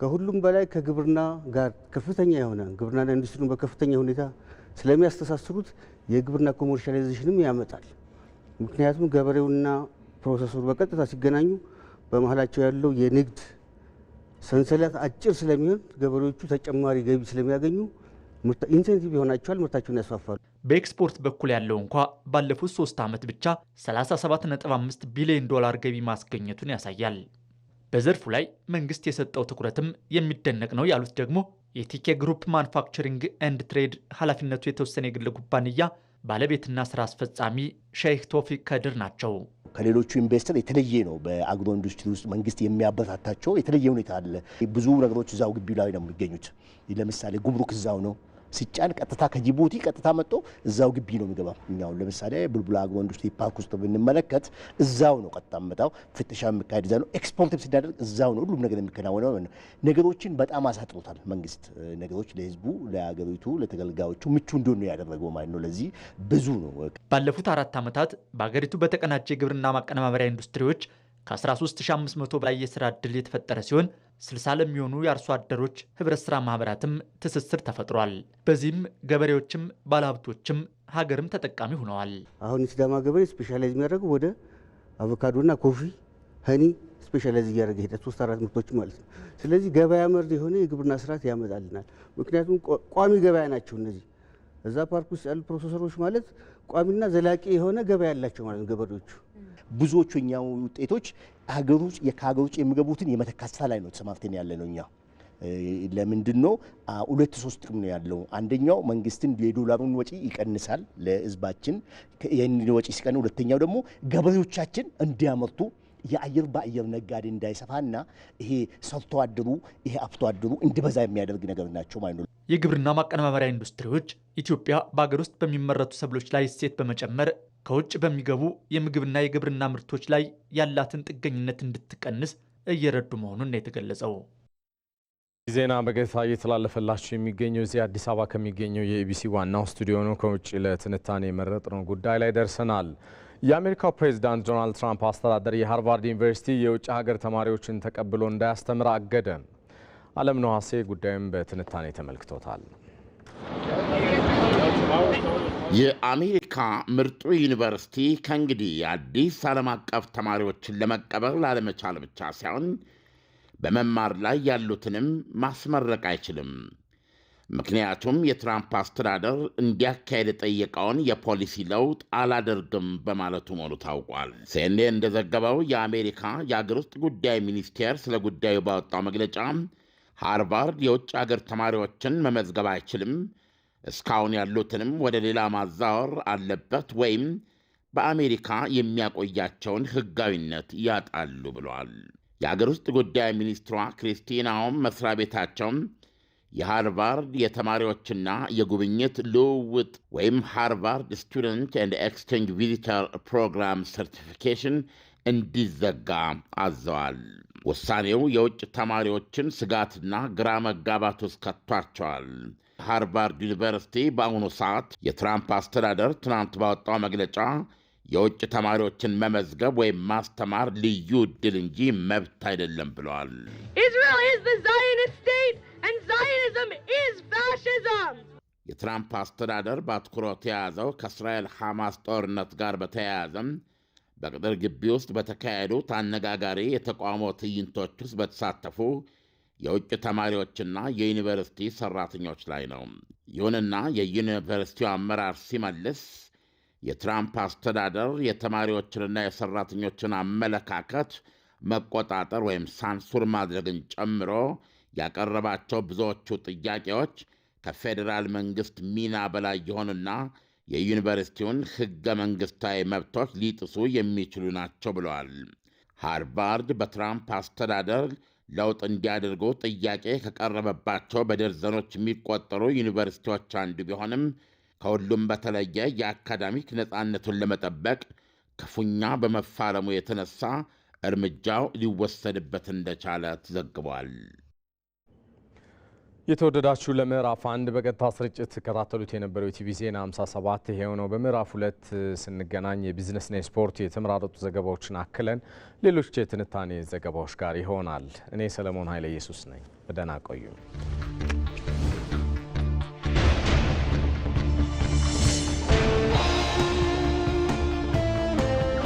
ከሁሉም በላይ ከግብርና ጋር ከፍተኛ የሆነ ግብርናና ኢንዱስትሪውን በከፍተኛ ሁኔታ ስለሚያስተሳስሩት የግብርና ኮመርሻላይዜሽንም ያመጣል። ምክንያቱም ገበሬውና ፕሮሰሰሩ በቀጥታ ሲገናኙ በመሀላቸው ያለው የንግድ ሰንሰለት አጭር ስለሚሆን ገበሬዎቹ ተጨማሪ ገቢ ስለሚያገኙ ኢንሴንቲቭ ይሆናቸዋል፣ ምርታቸውን ያስፋፋሉ።
በኤክስፖርት በኩል ያለው እንኳ ባለፉት 3 ዓመት ብቻ 37.5 ቢሊዮን ዶላር ገቢ ማስገኘቱን ያሳያል። በዘርፉ ላይ መንግስት የሰጠው ትኩረትም የሚደነቅ ነው ያሉት ደግሞ የቲኬ ግሩፕ ማኑፋክቸሪንግ ኤንድ ትሬድ ኃላፊነቱ የተወሰነ የግል ኩባንያ ባለቤትና ስራ አስፈጻሚ ሼህ ቶፊቅ ከድር ናቸው።
ከሌሎቹ ኢንቨስተር የተለየ ነው። በአግሮ ኢንዱስትሪ ውስጥ መንግስት የሚያበረታታቸው የተለየ ሁኔታ አለ። ብዙ ነገሮች እዛው ግቢ ላይ ነው የሚገኙት። ለምሳሌ ጉምሩክ እዛው ነው ሲጫን ቀጥታ ከጅቡቲ ቀጥታ መጥቶ እዛው ግቢ ነው የሚገባው። እኛው ለምሳሌ ቡልቡላ አግሮ ኢንዱስትሪ ፓርክ ውስጥ ብንመለከት እዛው ነው ቀጥታ መጣው ፍተሻ የሚካሄድ እዛው ነው። ኤክስፖርትም ሲዳደርግ እዛው ነው ሁሉም ነገር የሚከናወነው። ነገሮችን በጣም አሳጥሮታል መንግስት። ነገሮች ለህዝቡ፣ ለሀገሪቱ፣ ለተገልጋዮቹ ምቹ እንዲሆኑ ያደረገው ማለት ነው። ለዚህ ብዙ ነው።
ባለፉት 4 ዓመታት በሀገሪቱ በተቀናጀ የግብርና ማቀነባበሪያ ኢንዱስትሪዎች ከ13500 በላይ የስራ ዕድል የተፈጠረ ሲሆን 60 ለሚሆኑ የአርሶ አደሮች ህብረት ስራ ማህበራትም ትስስር ተፈጥሯል። በዚህም ገበሬዎችም ባለሀብቶችም ሀገርም ተጠቃሚ ሆነዋል።
አሁን የሲዳማ ገበሬ ስፔሻላይዝ የሚያደርገው ወደ አቮካዶና ኮፊ፣ ሀኒ ስፔሻላይዝ እያደረገ ሄደ 3-4 ምርቶች ማለት ነው። ስለዚህ ገበያ መር የሆነ የግብርና ስርዓት ያመጣልናል። ምክንያቱም ቋሚ ገበያ ናቸው እነዚህ እዛ ፓርክ ውስጥ ያሉ ፕሮሰሰሮች ማለት ቋሚና ዘላቂ የሆነ ገበያ ያላቸው ማለት ነው ገበሬዎቹ።
ብዙዎቹ እኛው ውጤቶች ከሀገር ውጭ የሚገቡትን የመተካት ስራ ላይ ነው ተሰማርተን ያለ ነው። እኛ ለምንድን ነው 2-3 ጥቅም ነው ያለው። አንደኛው መንግስትን የዶላሩን ወጪ ይቀንሳል ለህዝባችን። ይህን ወጪ ሲቀንስ፣ ሁለተኛው ደግሞ ገበሬዎቻችን እንዲያመርቱ የአየር በአየር ነጋዴ እንዳይሰፋና ይሄ ሰርቶ አደሩ ይሄ አርሶ አደሩ እንዲበዛ የሚያደርግ ነገር ናቸው ማለት ነው።
የግብርና ማቀነባበሪያ ኢንዱስትሪዎች ኢትዮጵያ በሀገር ውስጥ በሚመረቱ ሰብሎች ላይ እሴት በመጨመር ከውጭ በሚገቡ የምግብና የግብርና ምርቶች ላይ ያላትን ጥገኝነት እንድትቀንስ እየረዱ መሆኑን ነው የተገለጸው።
ዜና በቀጥታ እየተላለፈላችሁ የሚገኘው እዚህ አዲስ አበባ ከሚገኘው የኢቢሲ ዋናው ስቱዲዮ ነው። ከውጭ ለትንታኔ የመረጥነው ጉዳይ ላይ ደርሰናል። የአሜሪካው ፕሬዚዳንት ዶናልድ ትራምፕ አስተዳደር የሃርቫርድ ዩኒቨርሲቲ የውጭ ሀገር ተማሪዎችን ተቀብሎ እንዳያስተምር አገደ። አለምነህ ዋሴ ጉዳዩን በትንታኔ ተመልክቶታል።
የአሜሪካ ምርጡ ዩኒቨርሲቲ ከእንግዲህ አዲስ ዓለም አቀፍ ተማሪዎችን ለመቀበል ላለመቻል ብቻ ሳይሆን በመማር ላይ ያሉትንም ማስመረቅ አይችልም። ምክንያቱም የትራምፕ አስተዳደር እንዲያካሄድ የጠየቀውን የፖሊሲ ለውጥ አላደርግም በማለቱ መሆኑ ታውቋል። ሲኤንኤን እንደዘገበው የአሜሪካ የአገር ውስጥ ጉዳይ ሚኒስቴር ስለ ጉዳዩ ባወጣው መግለጫ ሃርቫርድ የውጭ አገር ተማሪዎችን መመዝገብ አይችልም፣ እስካሁን ያሉትንም ወደ ሌላ ማዛወር አለበት ወይም በአሜሪካ የሚያቆያቸውን ሕጋዊነት ያጣሉ ብሏል። የአገር ውስጥ ጉዳይ ሚኒስትሯ ክሪስቲናውም መስሪያ ቤታቸውም የሃርቫርድ የተማሪዎችና የጉብኝት ልውውጥ ወይም ሃርቫርድ ስቱደንት ኤንድ ኤክስቼንጅ ቪዚተር ፕሮግራም ሰርቲፊኬሽን እንዲዘጋ አዘዋል። ውሳኔው የውጭ ተማሪዎችን ስጋትና ግራ መጋባት ውስጥ ከቷቸዋል። ሃርቫርድ ዩኒቨርሲቲ በአሁኑ ሰዓት የትራምፕ አስተዳደር ትናንት ባወጣው መግለጫ የውጭ ተማሪዎችን መመዝገብ ወይም ማስተማር ልዩ ዕድል እንጂ መብት አይደለም ብለዋል። የትራምፕ አስተዳደር በአትኩሮት የያዘው ከእስራኤል ሐማስ ጦርነት ጋር በተያያዘም በቅጥር ግቢ ውስጥ በተካሄዱት አነጋጋሪ የተቃውሞ ትዕይንቶች ውስጥ በተሳተፉ የውጭ ተማሪዎችና የዩኒቨርሲቲ ሠራተኞች ላይ ነው። ይሁንና የዩኒቨርሲቲው አመራር ሲመልስ የትራምፕ አስተዳደር የተማሪዎችንና የሠራተኞችን አመለካከት መቆጣጠር ወይም ሳንሱር ማድረግን ጨምሮ ያቀረባቸው ብዙዎቹ ጥያቄዎች ከፌዴራል መንግሥት ሚና በላይ የሆኑና የዩኒቨርሲቲውን ሕገ መንግሥታዊ መብቶች ሊጥሱ የሚችሉ ናቸው ብለዋል። ሃርቫርድ በትራምፕ አስተዳደር ለውጥ እንዲያደርጉ ጥያቄ ከቀረበባቸው በደርዘኖች የሚቆጠሩ ዩኒቨርሲቲዎች አንዱ ቢሆንም ከሁሉም በተለየ የአካዳሚክ ነፃነቱን ለመጠበቅ ክፉኛ በመፋለሙ የተነሳ እርምጃው ሊወሰድበት እንደቻለ ተዘግቧል።
የተወደዳችሁ ለምዕራፍ 1 በቀጥታ ስርጭት ተከታተሉት የነበረው የቲቪ ዜና 57 ይሄው ነው። በምዕራፍ 2 ስንገናኝ የቢዝነስና የስፖርት የተመራረጡ ዘገባዎችን አክለን ሌሎች የትንታኔ ዘገባዎች ጋር ይሆናል። እኔ ሰለሞን ኃይለ ኢየሱስ ነኝ። በደህና ቆዩ።